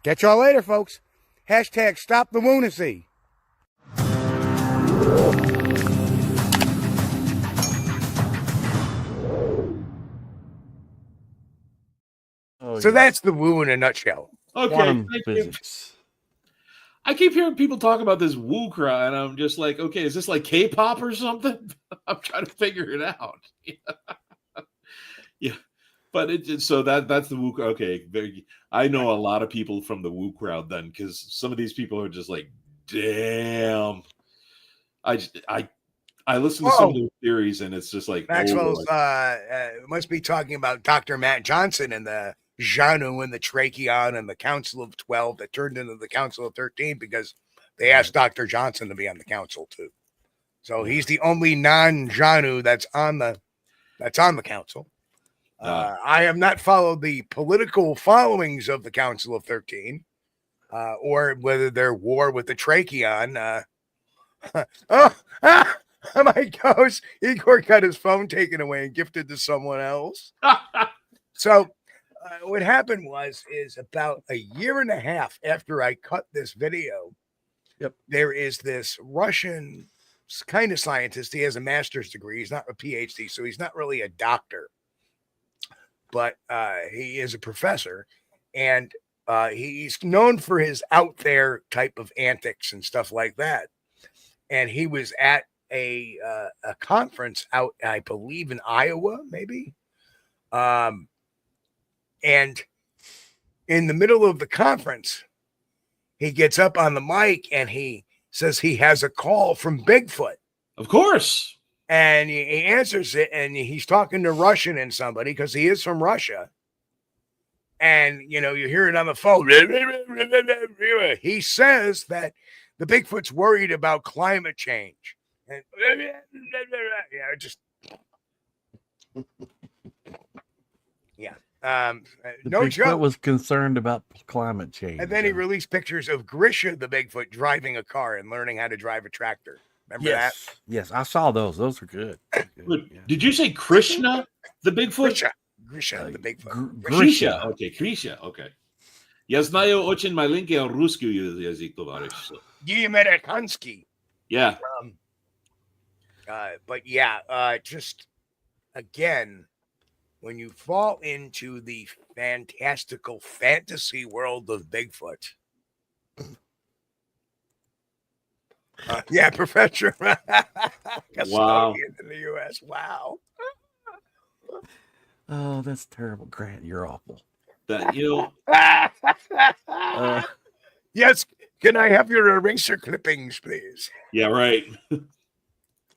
Catch y'all later, folks. Hashtag stop the lunacy. So that's the woo in a nutshell. Okay, Quantum thank you. physics. I keep hearing people talk about this woo cry, and I'm just like, okay, is this like K-pop or something? I'm trying to figure it out. Yeah, but so that's the woo. Okay, I know a lot of people from the woo crowd then, because some of these people are just like, damn. I listen to some of their theories, and it's just like Maxwell's must be talking about Dr. Matt Johnson and the Janu and the Tracheon and the Council of 12 that turned into the Council of 13 because they asked Dr. Johnson to be on the council too. So he's the only non-Janu that's on the council. I have not followed the political followings of the Council of 13 or whether they're war with the Tracheon. Oh my gosh, Igor got his phone taken away and gifted to someone else. So what happened is about a year and a half after I cut this video, there is this Russian kind of scientist. He has a master's degree. He's not a PhD, so he's not really a doctor, but he is a professor, and he's known for his out there type of antics and stuff like that. And he was at a conference out, I believe, in Iowa, maybe. And in the middle of the conference, he gets up on the mic and he says he has a call from Bigfoot. Of course. And he answers it, and he's talking to Russian and somebody because he is from Russia. And, you hear it on the phone. He says that the Bigfoot's worried about climate change. And no Bigfoot joke. Was concerned about climate change. And then he released pictures of Grisha the Bigfoot driving a car and learning how to drive a tractor. Remember that? Yes, I saw those. Those are good. Did you say Krishna the Bigfoot? Grisha the Bigfoot. Grisha. Okay, Grisha. Okay. Я знаю очень маленький русский язык, товарищ. Amerikansky. Yeah. But yeah, just again, when you fall into the fantastical fantasy world of Bigfoot. Yeah, Professor. Wow. In the U.S. Wow. Oh, that's terrible, Grant. You're awful. That Yes. Can I have your eraser clippings, please? Yeah, right.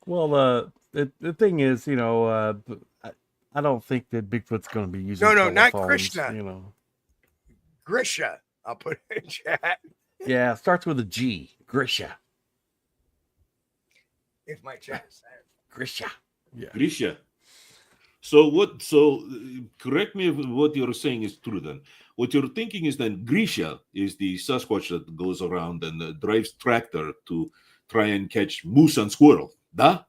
Well, the thing is, I don't think that Bigfoot's going to be using. No, not telephones, Krishna. Grisha. I'll put it in chat. Yeah, it starts with a G. Grisha. If my chat says. Grisha. Yeah. Grisha. So correct me if what you're saying is true then. What you're thinking is then Grisha is the Sasquatch that goes around and drives tractor to try and catch moose and squirrel. Da?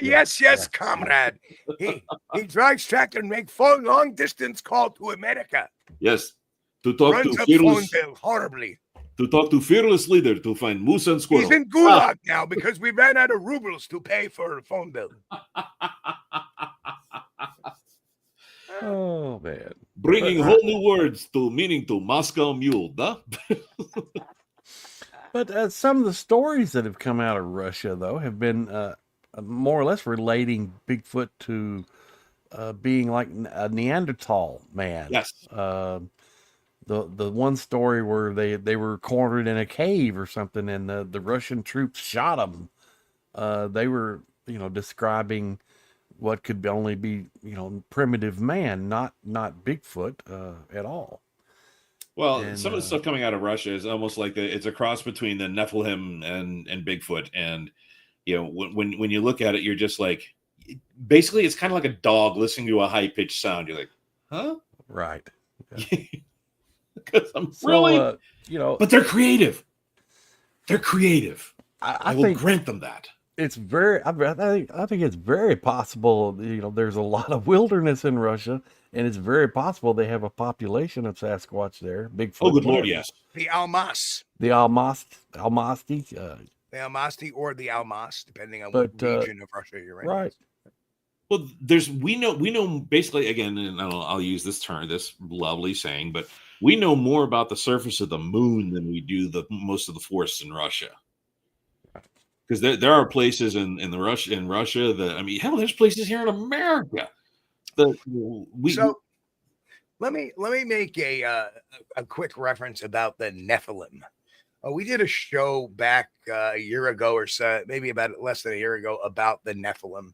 Yes, comrade. He drives tractor and makes long distance call to America. Yes. To talk Runs to up fearless phone bill horribly. To talk to fearless leader to find moose and squirrel. He's in gulag now because we ran out of rubles to pay for a phone bill. Oh man. Bringing whole new words to meaning to Moscow mule, huh? But some of the stories that have come out of Russia, though, have been more or less relating Bigfoot to being like a Neanderthal man. Yes. The one story where they were cornered in a cave or something, and the Russian troops shot them. They were describing what could only be primitive man, not Bigfoot at all. Well, some of the stuff coming out of Russia is almost like it's a cross between the Nephilim and Bigfoot. And, when you look at it, you're just like, basically, it's kind of like a dog listening to a high pitched sound. You're like, huh? Right. Because I'm really, but they're creative. They're creative. I will think grant them that. it's very. I think it's very possible. You know, there's a lot of wilderness in Russia, and it's very possible they have a population of Sasquatch there. Bigfoot. Oh, good Lord, yes. The Almas. The Almasti. The Almasti or the Almas, depending on But, what region of Russia you're in. Right. Well, we know basically, again, and I'll use this lovely saying, but we know more about the surface of the moon than we do most of the forests in Russia. Because there are places in Russia that, I mean, hell, there's places here in America that let me make a quick reference about the Nephilim. We did a show back a year ago or so, maybe about less than a year ago, about the Nephilim.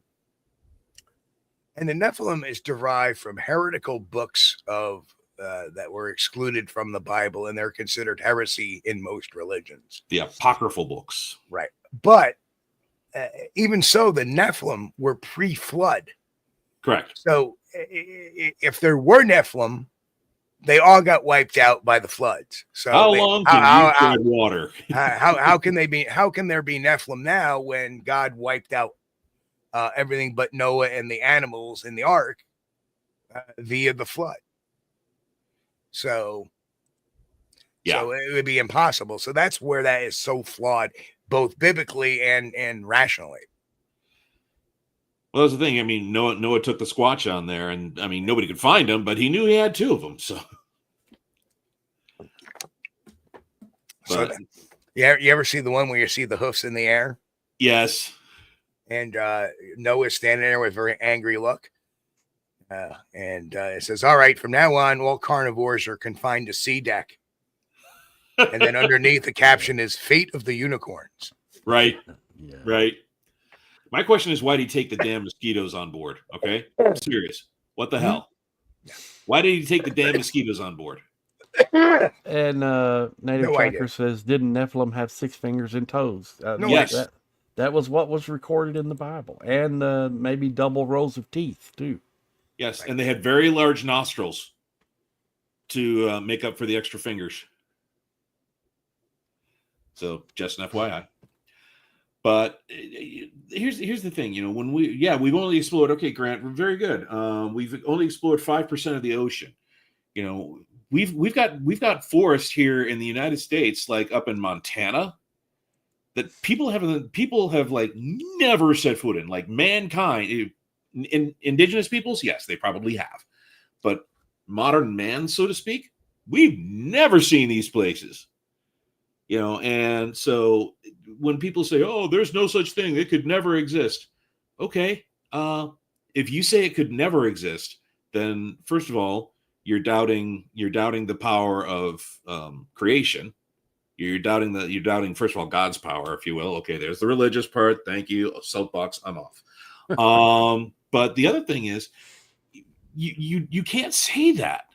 And the Nephilim is derived from heretical books of that were excluded from the Bible, and they're considered heresy in most religions. The apocryphal books. Right. But even so, the Nephilim were pre-flood. Correct. So if there were Nephilim, they all got wiped out by the floods. So how long can you tread water? how can they be? How can there be Nephilim now when God wiped out everything but Noah and the animals in the ark via the flood? So it would be impossible. So that's where that is so flawed, both biblically and rationally. Well, that's the thing. I mean, Noah took the Squatch on there, and I mean, nobody could find him, but he knew he had two of them. So, you ever see the one where you see the hoofs in the air? Yes. And Noah's standing there with a very angry look. And it says, "All right, from now on, all carnivores are confined to sea deck." And then underneath the caption is "Fate of the Unicorns." Right. Yeah. Right. My question is, why did he take the damn mosquitoes on board? Okay, I'm serious. What the hell? Why did he take the damn mosquitoes on board? And Native Tracker says, didn't Nephilim have 6 fingers and toes? Yes. That was what was recorded in the Bible. And maybe double rows of teeth, too. Yes, and they had very large nostrils to make up for the extra fingers. So, just an FYI. But here's the thing, you know, when we've only explored, okay, Grant, we're very good. We've only explored 5% of the ocean. You know, we've got forest here in the United States, like up in Montana, that people have like never set foot in. Like mankind, indigenous peoples, yes, they probably have, but modern man, so to speak, we've never seen these places. You know, and so when people say, "Oh, there's no such thing; it could never exist," okay, if you say it could never exist, then first of all, you're doubting the power of creation. You're doubting first of all God's power, if you will. Okay, there's the religious part. Thank you, soapbox. I'm off. But the other thing is, you can't say that.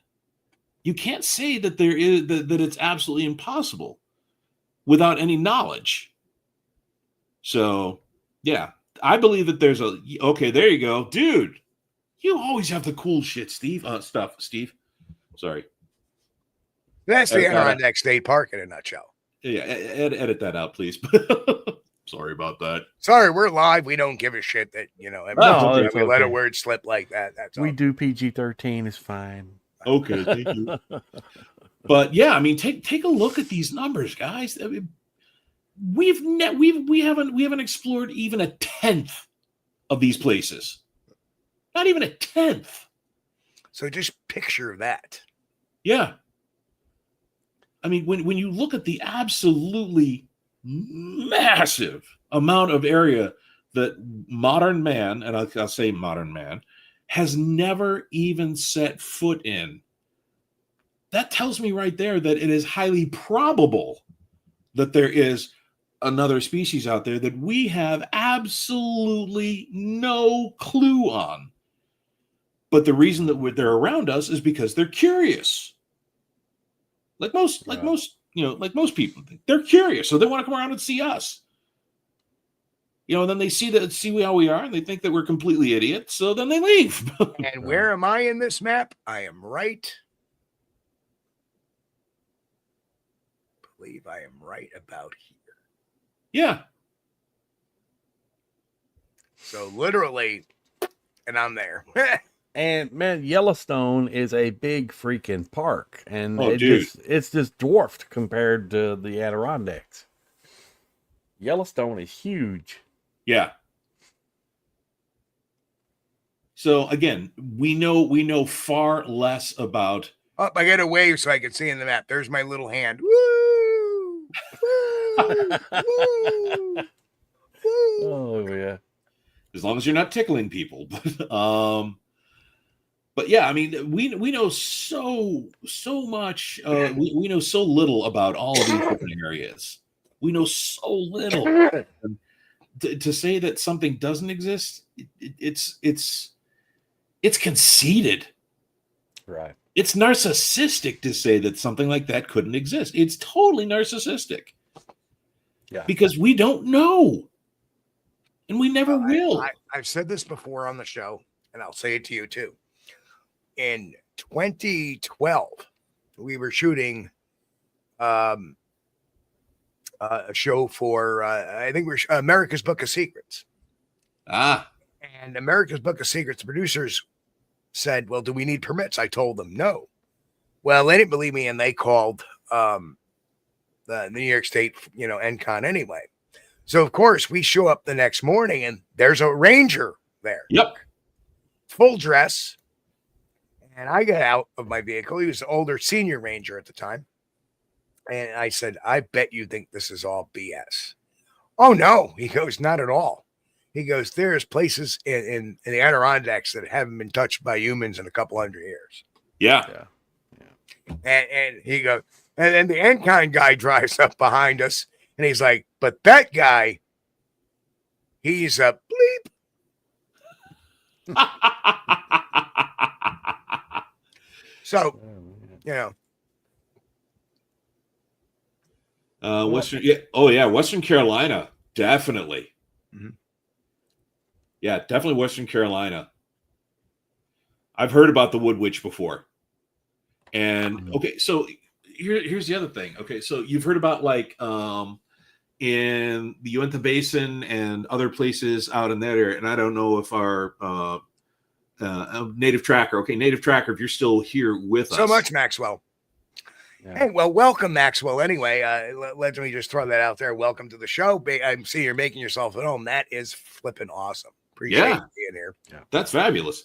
You can't say that there is that it's absolutely impossible without any knowledge. So, yeah, I believe that there's okay, there you go. Dude, you always have the cool shit, Steve. Steve. Sorry. That's the Adirondack State Park in a nutshell. Yeah, edit that out, please. Sorry about that. Sorry, we're live. We don't give a shit that, you know, we let a word slip like that. That's we all. do PG-13 is fine. Okay, thank you. But yeah, I mean, take a look at these numbers, guys. I mean, we haven't explored even a 10th of these places. Not even a 10th. So just picture that. Yeah. I mean, when you look at the absolutely massive amount of area that modern man, and I'll say modern man, has never even set foot in, that tells me right there that it is highly probable that there is another species out there that we have absolutely no clue on. But the reason that they're around us is because they're curious. Like most people, they're curious, so they want to come around and see us. You know, and then they see how we are, and they think that we're completely idiots, so then they leave. And where am I in this map? I am right. I believe I am right about here. Yeah. So literally, and I'm there. And man, Yellowstone is a big freaking park, and Oh, dude. it's just dwarfed compared to the Adirondacks. Yellowstone is huge. Yeah. So again, we know far less about. Oh, I got a wave so I can see in the map. There's my little hand. Woo! Woo! Woo! Woo! Oh yeah. As long as you're not tickling people. But yeah, I mean, we know so much. We know so little about all of these different areas. We know so little. To say that something doesn't exist, it's conceited. Right. It's narcissistic to say that something like that couldn't exist. It's totally narcissistic. Yeah. Because we don't know. And we never will. I've said this before on the show, and I'll say it to you too. In 2012, we were shooting a show for, I think we're America's Book of Secrets. Ah. And America's Book of Secrets producers said, well, do we need permits? I told them no. Well, they didn't believe me, and they called the New York State, NCON anyway. So, of course, we show up the next morning, and there's a ranger there. Yep. Full dress. And I got out of my vehicle. He was an older senior ranger at the time. And I said, I bet you think this is all BS. Oh, no. He goes, not at all. He goes, there's places in the Adirondacks that haven't been touched by humans in a couple hundred years. Yeah. And he goes, and then the NCON guy drives up behind us, and he's like, but that guy, he's a bleep. So, Western, yeah. Oh yeah, Western Carolina, definitely. Mm-hmm. Yeah, definitely Western Carolina. I've heard about the Wood Witch before. And okay, so here's the other thing. Okay, so you've heard about like in the Uinta Basin and other places out in that area, and I don't know if our Native Tracker, Native Tracker, if you're still here with us. So much, Maxwell. Yeah. Hey, well, welcome, Maxwell. Anyway, let me just throw that out there. Welcome to the show. I see you're making yourself at home. That is flipping awesome. Appreciate you being here. Yeah, that's fabulous.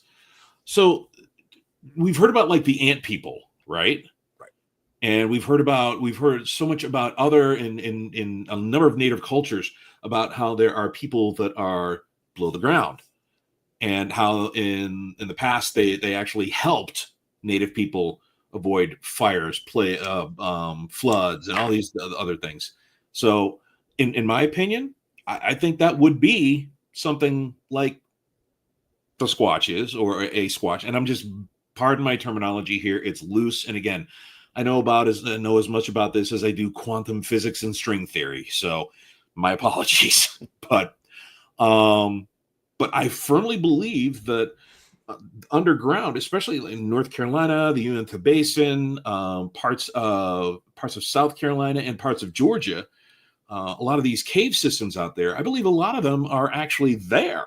So we've heard about like the ant people, right? Right. And we've heard so much about other in a number of native cultures about how there are people that are below the ground, and how in the past they actually helped native people avoid fires, floods, and all these other things. So in my opinion, I think that would be something like the Squatch is, or a Squatch. And I'm just, pardon my terminology here, it's loose. And again, I know as much about this as I do quantum physics and string theory. So my apologies. But I firmly believe that underground, especially in North Carolina, the Uinta Basin, parts of South Carolina, and parts of Georgia, a lot of these cave systems out there, I believe a lot of them are actually there.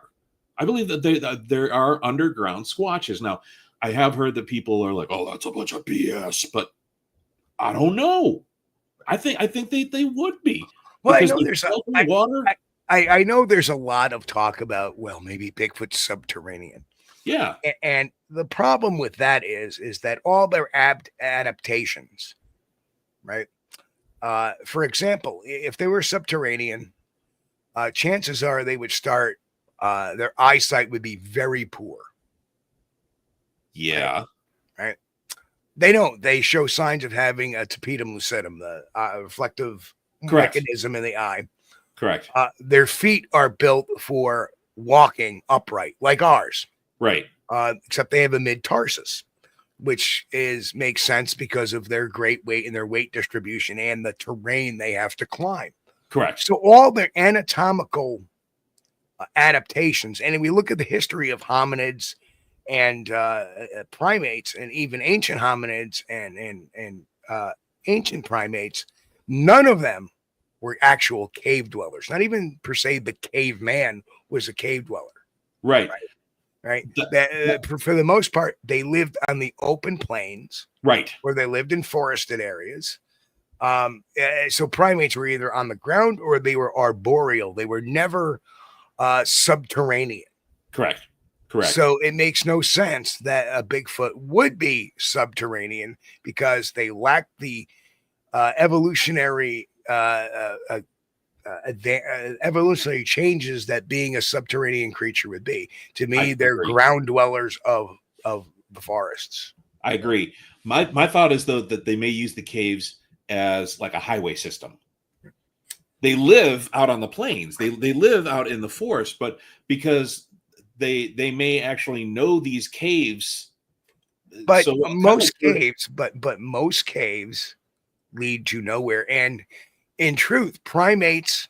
I believe that there are underground Squatches. Now, I have heard that people are like, "Oh, that's a bunch of BS," but I don't know. I think they would be. Well, I know there's water. I know there's a lot of talk about, well, maybe Bigfoot's subterranean. Yeah. And the problem with that is that all their adaptations, right? For example, if they were subterranean, chances are they would start, their eyesight would be very poor. Yeah. Right. They show signs of having a tapetum lucidum, the reflective mechanism in the eye. Correct. Their feet are built for walking upright, like ours. Right. Except they have a mid-tarsus, which makes sense because of their great weight and their weight distribution and the terrain they have to climb. Correct. So all their anatomical adaptations, and if we look at the history of hominids and primates, and even ancient hominids and ancient primates, none of them were actual cave dwellers. Not even per se the caveman was a cave dweller. Right. Right. For the most part, they lived on the open plains. Right. Or they lived in forested areas. So primates were either on the ground or they were arboreal. They were never subterranean. Correct. So it makes no sense that a Bigfoot would be subterranean because they lack the evolutionary changes that being a subterranean creature would be. To me, they're ground dwellers of the forests. I agree. My thought is, though, that they may use the caves as like a highway system. They live out on the plains. They live out in the forest, but because they may actually know these caves. But most caves lead to nowhere. And in truth, primates,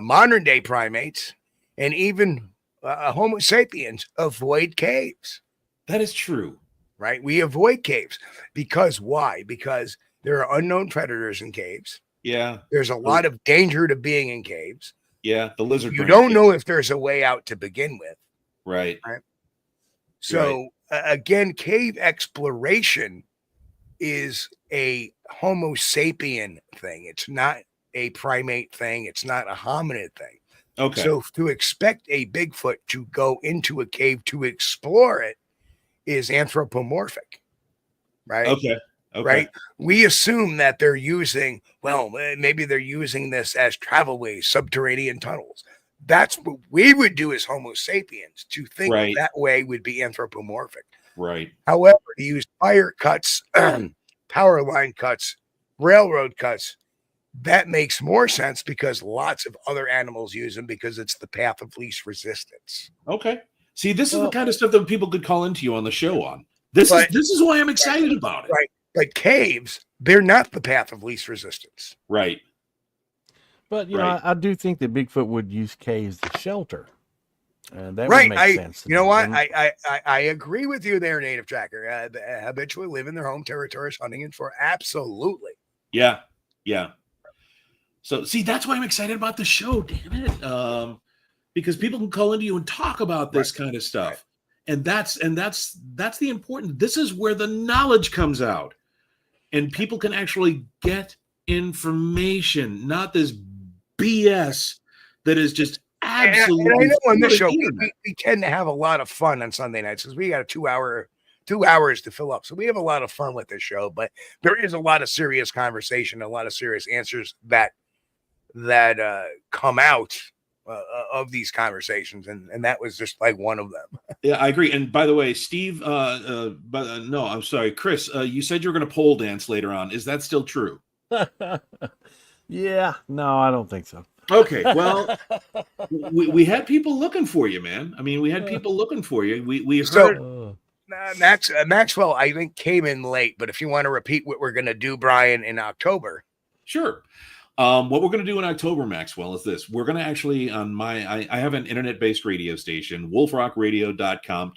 modern day primates, and even Homo sapiens avoid caves. That is true. Right? We avoid caves. Because why? Because there are unknown predators in caves. Yeah. There's a lot of danger to being in caves. Yeah. The lizard. You don't know if there's a way out to begin with. Right. So again, cave exploration is a Homo sapien thing. It's not a primate thing. It's not a hominid thing. Okay. So to expect a Bigfoot to go into a cave to explore it is anthropomorphic, right? Okay. Right. We assume that they're using, maybe they're using this as travelways, subterranean tunnels. That's what we would do as Homo sapiens. To think that way would be anthropomorphic. Right. However, to use fire cuts, power line cuts, railroad cuts, that makes more sense because lots of other animals use them because it's the path of least resistance. Okay. See, this is the kind of stuff that people could call into you on the show on. This is why I'm excited about it. Right. But caves, they're not the path of least resistance. Right. But, you know, I do think that Bigfoot would use caves to shelter. And that would make sense. You know what? I agree with you there, Native Tracker. Habitually live in their home territories, hunting and for absolutely. Yeah. Yeah. So, see, that's why I'm excited about the show, damn it. Because people can call into you and talk about this kind of stuff. And that's the important. This is where the knowledge comes out. And people can actually get information, not this BS that is just absolutely. And I know on this show, we tend to have a lot of fun on Sunday nights because we got a 2 hours to fill up. So we have a lot of fun with this show, but there is a lot of serious conversation, a lot of serious answers that come out of these conversations. And that was just like one of them. Yeah, I agree. And by the way, Steve, no, I'm sorry, Chris, you said you were going to pole dance later on. Is that still true? Yeah, no, I don't think so. Okay, well, we had people looking for you, man. I mean, we had people looking for you. We heard. Maxwell, I think, came in late, but if you want to repeat what we're going to do, Brian, in October. Sure. What we're going to do in October, Maxwell, is this. We're going to actually, I have an internet-based radio station, wolfrockradio.com.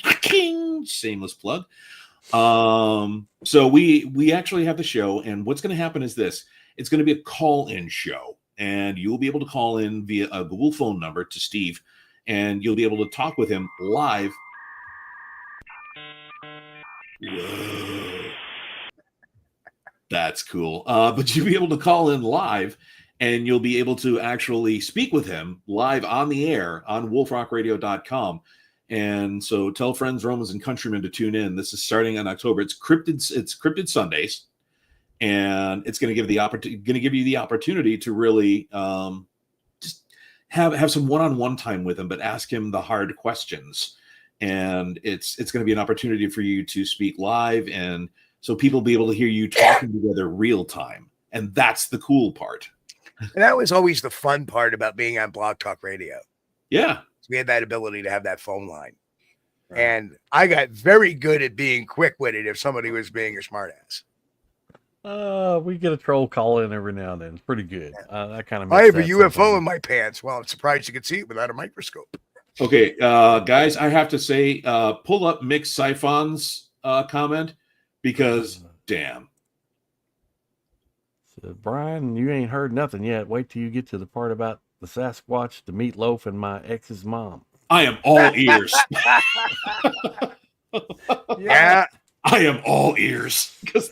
Shameless plug. So we actually have the show, and what's going to happen is this. It's going to be a call-in show, and you'll be able to call in via a Google phone number to Steve, and you'll be able to talk with him live. Whoa. That's cool. But you'll be able to call in live, and you'll be able to actually speak with him live on the air on wolfrockradio.com. And so tell friends, Romans, and countrymen to tune in. This is starting in October. It's Cryptid Sundays. And it's going to give you the opportunity to really just have some one-on-one time with him, but ask him the hard questions. And it's going to be an opportunity for you to speak live, and so people will be able to hear you talking together real time. And that's the cool part. And that was always the fun part about being on Blog Talk Radio. Yeah, we had that ability to have that phone line, and I got very good at being quick-witted if somebody was being a smartass. We get a troll call in every now and then. It's pretty good. That kind of. I have a UFO in my pants. Well, I'm surprised you could see it without a microscope. Okay, guys, I have to say, pull up Mick Siphon's comment because, damn. Brian, you ain't heard nothing yet. Wait till you get to the part about the Sasquatch, the meatloaf, and my ex's mom. I am all ears. Yeah. I am all ears because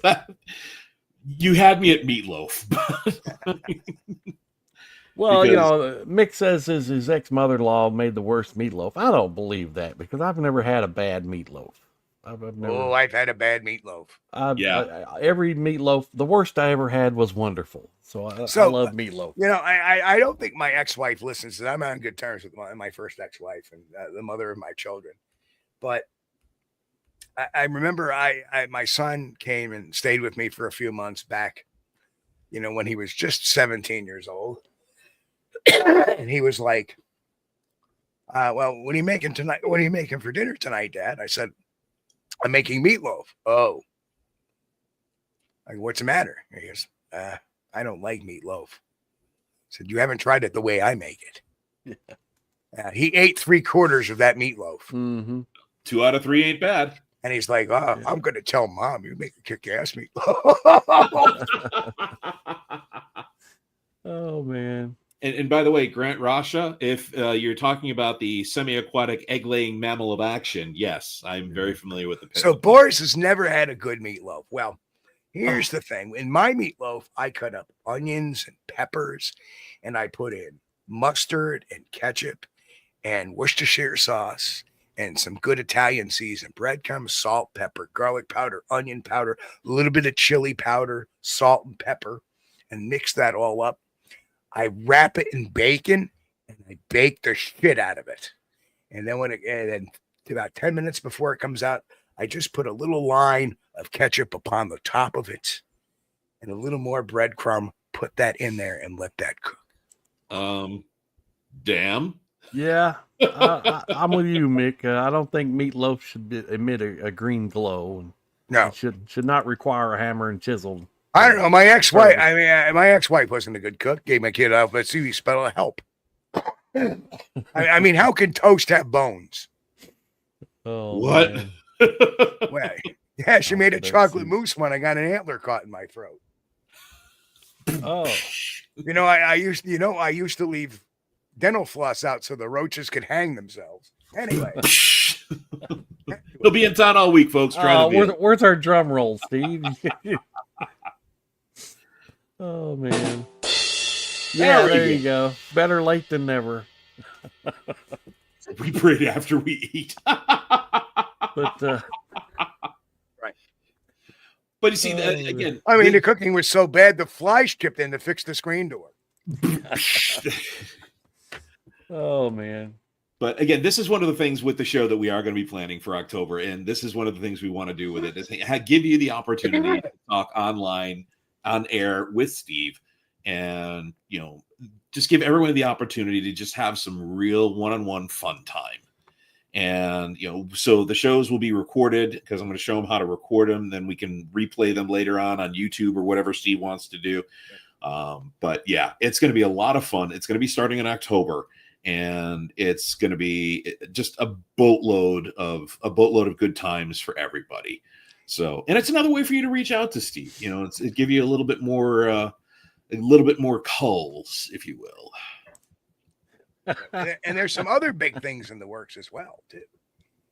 you had me at meatloaf. Well, Because- Mick says his ex-mother-in-law made the worst meatloaf. I don't believe that because I've never had a bad meatloaf. I've never. Oh, I've had a bad meatloaf. Every meatloaf, the worst I ever had was wonderful. So I love meatloaf. I don't think my ex-wife listens to that. I'm on good terms with my first ex-wife and the mother of my children. But I remember my son came and stayed with me for a few months back, when he was just 17 years old. And he was like, well, what are you making tonight? What are you making for dinner tonight, Dad? I said, I'm making meatloaf. Oh. What's the matter? He goes, I don't like meatloaf. I said, you haven't tried it the way I make it. Yeah. He ate 3/4 of that meatloaf. Mm-hmm. 2 out of 3 ain't bad. And he's like, I'm going to tell Mom you make a kick-ass meatloaf. Oh, man. And by the way, Grant Rasha, if you're talking about the semi-aquatic egg-laying mammal of action, yes, I'm very familiar with the So pigeon. Boris has never had a good meatloaf. Well, here's the thing. In my meatloaf, I cut up onions and peppers, and I put in mustard and ketchup and Worcestershire sauce and some good Italian season, breadcrumbs, salt, pepper, garlic powder, onion powder, a little bit of chili powder, salt and pepper, and mix that all up. I wrap it in bacon and I bake the shit out of it. And then then about 10 minutes before it comes out, I just put a little line of ketchup upon the top of it and a little more breadcrumb, put that in there and let that cook. Damn. Yeah, I'm with you, Mick. I don't think meatloaf should emit a green glow. And No, it should not require a hammer and chisel. I don't know. My ex-wife, my ex-wife wasn't a good cook. Gave my kid up. Let's see, he spelled help. I mean, how can toast have bones? Oh, What? man. Well, yeah, she made a Let's chocolate see. mousse one. I got an antler caught in my throat. Oh, I used to leave dental floss out so the roaches could hang themselves. Anyway, He'll be in town all week, folks. where's our drum roll, Steve? Oh, man. Yeah, there you go. Better late than never. We pray after we eat. But right. But you see, again, I mean, the cooking was so bad, the flies chipped in to fix the screen door. oh, man. But again, this is one of the things with the show that we are going to be planning for October. And this is one of the things we want to do with it is give you the opportunity to talk online, on air with Steve, and, just give everyone the opportunity to just have some real one-on-one fun time. And, so the shows will be recorded because I'm going to show them how to record them. Then we can replay them later on YouTube or whatever Steve wants to do. But yeah, it's going to be a lot of fun. It's going to be starting in October. And it's going to be just a boatload of good times for everybody. So, and it's another way for you to reach out to Steve. It give you a little bit more culls, if you will. And there's some other big things in the works as well, too.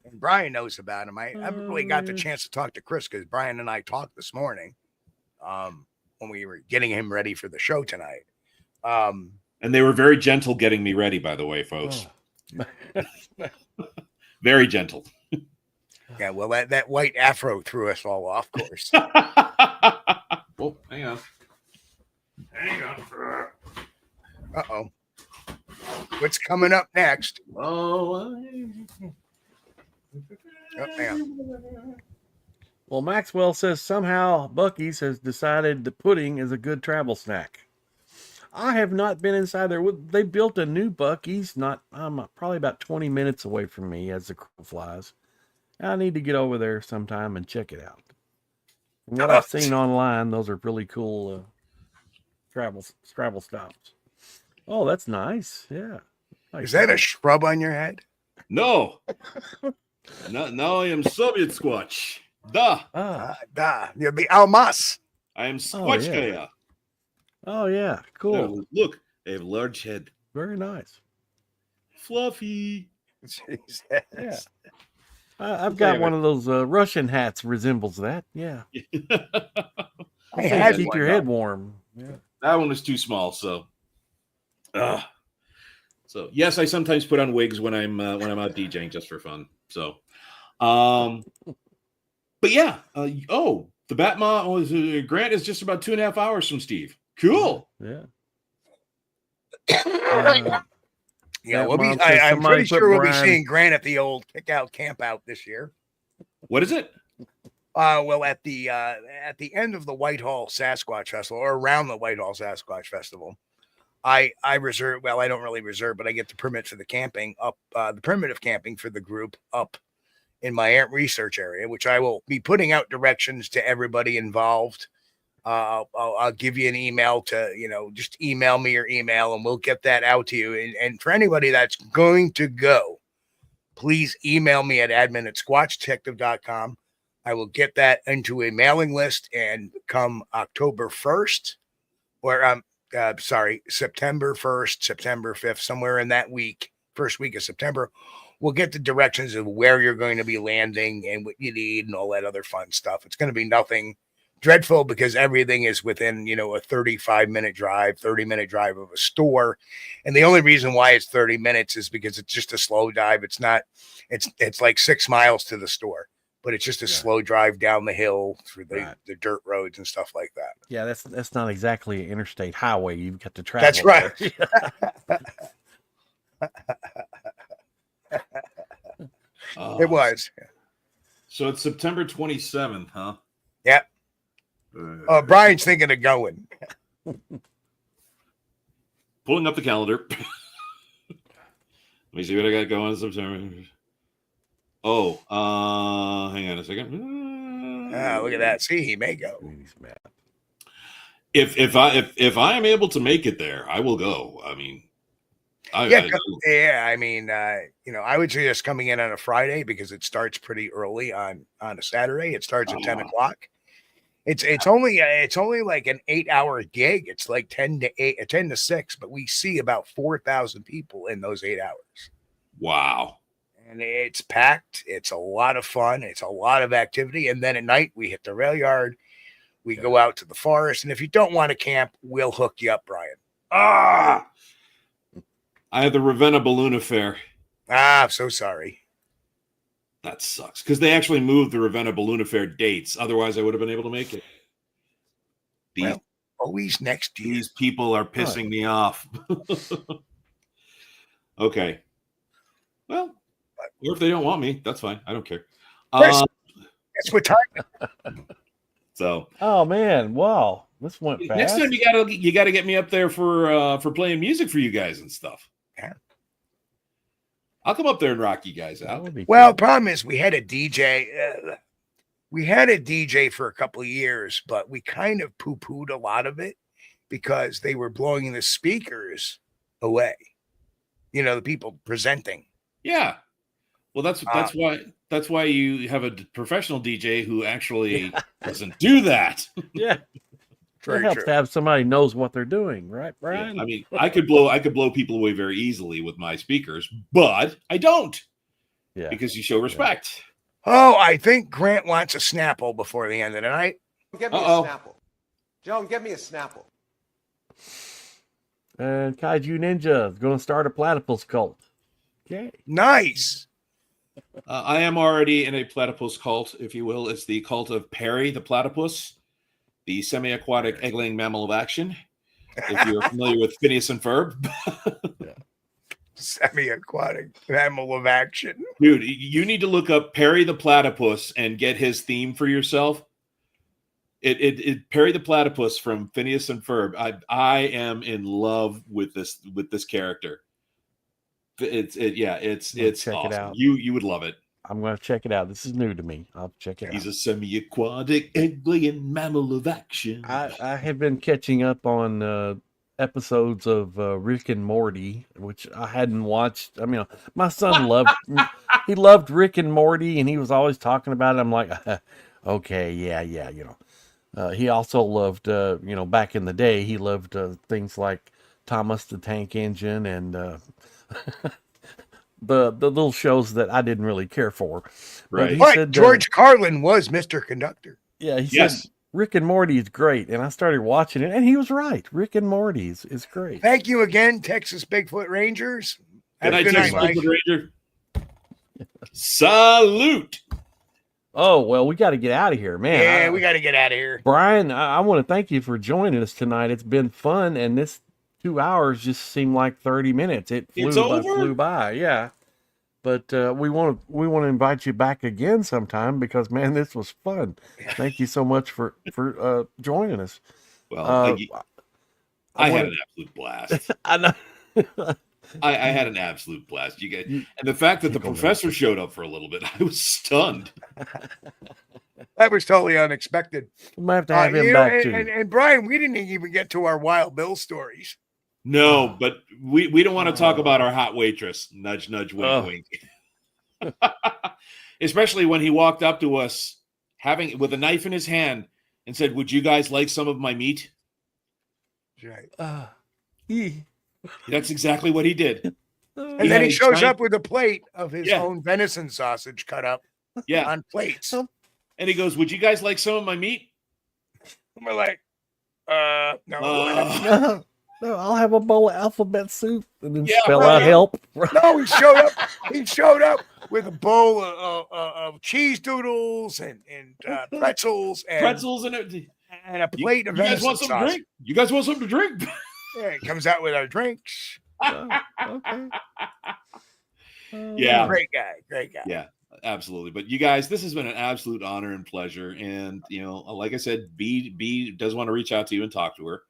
And Brian knows about them. I haven't really got the chance to talk to Chris because Brian and I talked this morning when we were getting him ready for the show tonight. And they were very gentle getting me ready, by the way, folks. Very gentle. Yeah, well, that white afro threw us all off course. Oh, hang on. Uh-oh. What's coming up next? Oh, man. Well, Maxwell says somehow Buc-ee's has decided the pudding is a good travel snack. I have not been inside there. They built a new Buc-ee's. I'm probably about 20 minutes away from me as the crow flies. I need to get over there sometime and check it out. From what I've seen online, those are really cool travel stops. Oh, that's nice. Yeah. Is that a shrub on your head? no. No, I am Soviet Squatch. Da. You're the Almas. I am Squatchkaya. Oh yeah, cool. Oh, look, they have a large head. Very nice. Fluffy. Jesus. Yeah. I've got one of those Russian hats resembles that. Yeah. I Say had keep one, your though. head warm. Yeah. That one was too small, so. So yes, I sometimes put on wigs when I'm out DJing just for fun. So, but yeah. The Batma Grant is just about 2.5 hours from Steve. Cool. Yeah. Yeah, Mom says I'm somebody pretty put sure we'll be Brian- seeing Grant at the old kick out camp out this year. What is it? Well, at the end of the Whitehall Sasquatch Festival, or around the Whitehall Sasquatch Festival, I reserve. Well, I don't really reserve, but I get the permit for the camping up, the primitive camping for the group up in my ant research area, which I will be putting out directions to everybody involved. I'll give you an email to, just email me your email and we'll get that out to you. And for anybody that's going to go, please email me at admin@squatchdetective.com. I will get that into a mailing list, and come October 1st, or September 1st, September 5th, somewhere in that week, first week of September, we'll get the directions of where you're going to be landing and what you need and all that other fun stuff. It's going to be nothing dreadful because everything is within, a 30-minute drive of a store. And the only reason why it's 30 minutes is because it's just a slow dive. It's not, it's like 6 miles to the store, but it's just a slow drive down the hill through the dirt roads and stuff like that. Yeah, that's not exactly an interstate highway. You've got to travel. That's right. It was. So it's September 27th, huh? Yep. Brian's thinking of going. Pulling up the calendar. Let me see what I got going in September. Oh, hang on a second. Look at that. See, he may go. If I am able to make it there, I will go. I mean, I would suggest coming in on a Friday because it starts pretty early on a Saturday. It starts at 10 o'clock. It's only like an 8-hour gig. It's like 10 to 6, but we see about 4,000 people in those 8 hours. Wow. And it's packed. It's a lot of fun. It's a lot of activity. And then at night we hit the rail yard. We go out to the forest. And if you don't want to camp, we'll hook you up, Brian. I had the Ravenna Balloon Affair. I'm so sorry. That sucks because they actually moved the Ravenna Balloon Affair dates. Otherwise, I would have been able to make it. Always next year. These people are pissing me off. Okay. Well, or if they don't want me, that's fine. I don't care. That's what time. So. Oh man! Wow, this went fast. Next time you gotta get me up there for playing music for you guys and stuff. Yeah. I'll come up there and rock you guys out. Well, problem is we had a DJ. We had a DJ for a couple of years, but we kind of poo-pooed a lot of it because they were blowing the speakers away. The people presenting. Yeah. Well, that's why you have a professional DJ who actually doesn't do that. Yeah. It helps to have somebody who knows what they're doing, right, Brian? Yeah, I mean, I could blow people away very easily with my speakers, but I don't. Yeah. Because you show respect. Oh, I think Grant wants a Snapple before the end of the night. Get me a Snapple. Joan, get me a Snapple. And Kaiju Ninja is going to start a platypus cult. Okay. Nice. I am already in a platypus cult, if you will. It's the cult of Perry the platypus, the semi-aquatic egg-laying mammal of action. If you're familiar with Phineas and Ferb. Semi-aquatic mammal of action. Dude, you need to look up Perry the platypus and get his theme for yourself. Perry the platypus from Phineas and Ferb. I am in love with this character. It's awesome. It out. You would love it. I'm going to check it out. This is new to me. I'll check it out. He's a semi-aquatic egg-laying mammal of action. I have been catching up on episodes of Rick and Morty, which I hadn't watched. I mean, my son loved Rick and Morty, and he was always talking about it. I'm like, okay, yeah, He also loved, back in the day, he loved things like Thomas the Tank Engine and the little shows that I didn't really care for. But he But said George Carlin was Mr. Conductor. Yeah, he Yes. said Rick and Morty is great, and I started watching it, and he was right. Rick and Morty is great. Thank you again, Texas Bigfoot Rangers. Good night, Good Texas night, Mike. Bigfoot Ranger. Salute. Oh, well, we got to get out of here, man. Yeah, we got to get out of here. Brian, I want to thank you for joining us tonight. It's been fun, and this 2 hours just seemed like 30 minutes. It flew by, yeah. But we want to invite you back again sometime because, man, this was fun. Thank you so much for joining us. Well, I had an absolute blast. I know. I had an absolute blast. You guys, and the fact that the professor showed up for a little bit, I was stunned. That was totally unexpected. We might have to have him back too. And Brian, we didn't even get to our Wild Bill stories. No, but we don't want to talk about our hot waitress. Nudge, nudge, wink, wink. Especially when he walked up to us, with a knife in his hand, and said, "Would you guys like some of my meat?" Right. That's exactly what he did. And then he shows up with a plate of his own venison sausage cut up on plates. And he goes, "Would you guys like some of my meat?" And we're like, no. No, I'll have a bowl of alphabet soup and then spell out help. No, he showed up with a bowl of cheese doodles and pretzels and a plate of venison sausage. You guys want something to drink? Yeah, it comes out with our drinks. Okay. Yeah. Great guy. Yeah, absolutely. But you guys, this has been an absolute honor and pleasure. And, like I said, B does want to reach out to you and talk to her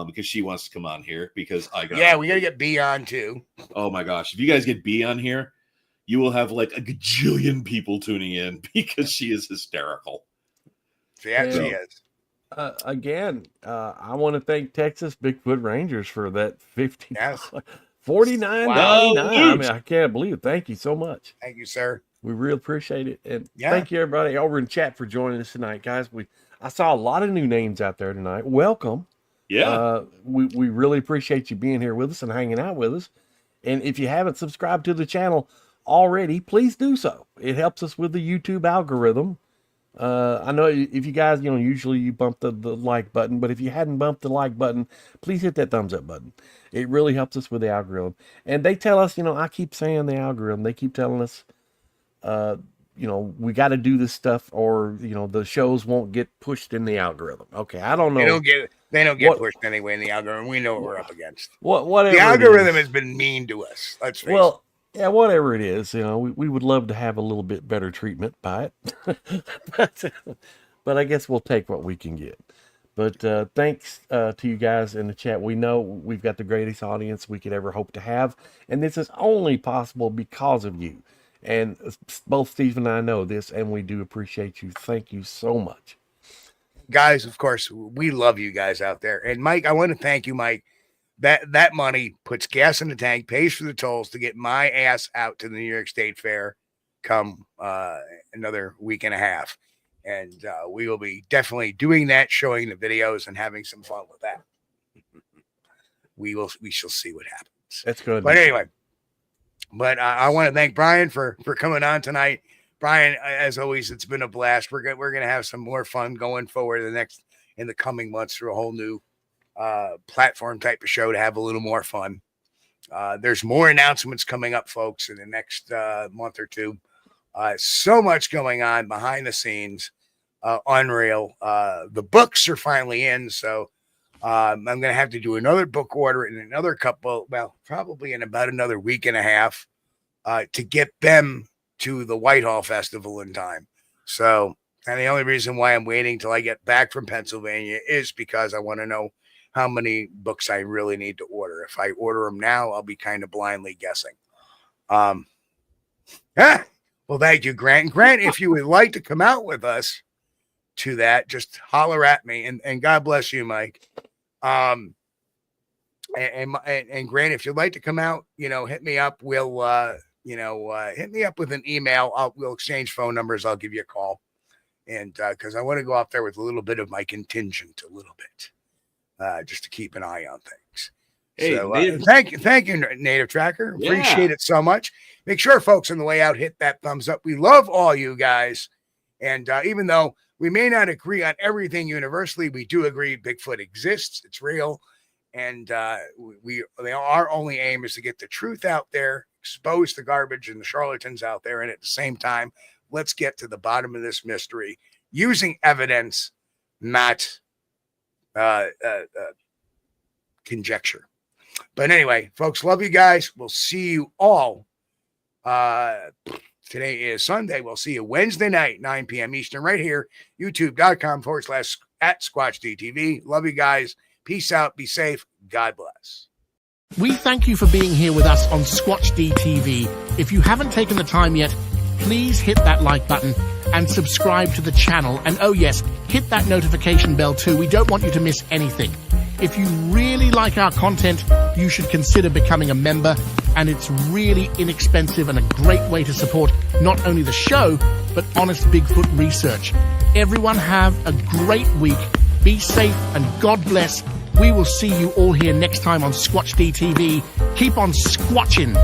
because she wants to come on here because we got to get B on too. Oh my gosh. If you guys get B on here, you will have like a gajillion people tuning in because she is hysterical. Yeah, she is. Again, I want to thank Texas Bigfoot Rangers for that $49.99. I mean, I can't believe it. Thank you so much. Thank you, sir. We really appreciate it. And thank you everybody over in chat for joining us tonight, guys. I saw a lot of new names out there tonight. Welcome. Yeah. We really appreciate you being here with us and hanging out with us. And if you haven't subscribed to the channel already, please do so. It helps us with the YouTube algorithm. I know if you guys, usually you bump the like button, but if you hadn't bumped the like button, please hit that thumbs up button. It really helps us with the algorithm. And they tell us, I keep saying the algorithm, they keep telling us, we got to do this stuff or, the shows won't get pushed in the algorithm. Okay. I don't know. They don't get pushed anyway in the algorithm. We know what we're up against. Whatever the algorithm has been mean to us. Let's face it. Yeah, whatever it is, we would love to have a little bit better treatment by it. but I guess we'll take what we can get. But thanks to you guys in the chat. We know we've got the greatest audience we could ever hope to have. And this is only possible because of you. And both Steve and I know this, and we do appreciate you. Thank you so much. Guys, of course, we love you guys out there. And Mike, I want to thank you, Mike. That money puts gas in the tank, pays for the tolls to get my ass out to the New York State Fair come another week and a half. And we will be definitely doing that, showing the videos and having some fun with that. We shall see what happens. That's good. But anyway, I want to thank Brian for coming on tonight. Brian, as always, it's been a blast. We're going to have some more fun going forward in the coming months through a whole new platform type of show to have a little more fun. There's more announcements coming up, folks, in the next month or two. So much going on behind the scenes. Unreal. The books are finally in, so I'm going to have to do another book order in another probably in about another week and a half to get them to the Whitehall Festival in time. So, and the only reason why I'm waiting till I get back from Pennsylvania is because I want to know how many books I really need to order. If I order them now, I'll be kind of blindly guessing. Well, thank you, Grant. Grant, if you would like to come out with us to that, just holler at me. And God bless you, Mike. And Grant, if you'd like to come out, hit me up. We'll, hit me up with an email. We'll exchange phone numbers. I'll give you a call. And because I want to go out there with a little bit of my contingent, a little bit, just to keep an eye on things. Hey, so, Native... thank you, Native Tracker. Appreciate it so much. Make sure, folks, on the way out, hit that thumbs up. We love all you guys. And even though we may not agree on everything universally, we do agree Bigfoot exists. It's real. And our only aim is to get the truth out there, expose the garbage and the charlatans out there. And at the same time, let's get to the bottom of this mystery using evidence, not conjecture. But anyway, folks, love you guys. We'll see you all. Today is Sunday. We'll see you Wednesday night, 9 p.m. Eastern, right here, youtube.com/@SquatchDTV. Love you guys. Peace out. Be safe. God bless. We thank you for being here with us on Squatch-D TV. If you haven't taken the time yet, please hit that like button and subscribe to the channel. And oh yes, hit that notification bell too. We don't want you to miss anything. If you really like our content, you should consider becoming a member. And it's really inexpensive and a great way to support not only the show, but honest Bigfoot research. Everyone have a great week. Be safe and God bless. We will see you all here next time on Squatch-D TV. Keep on squatching.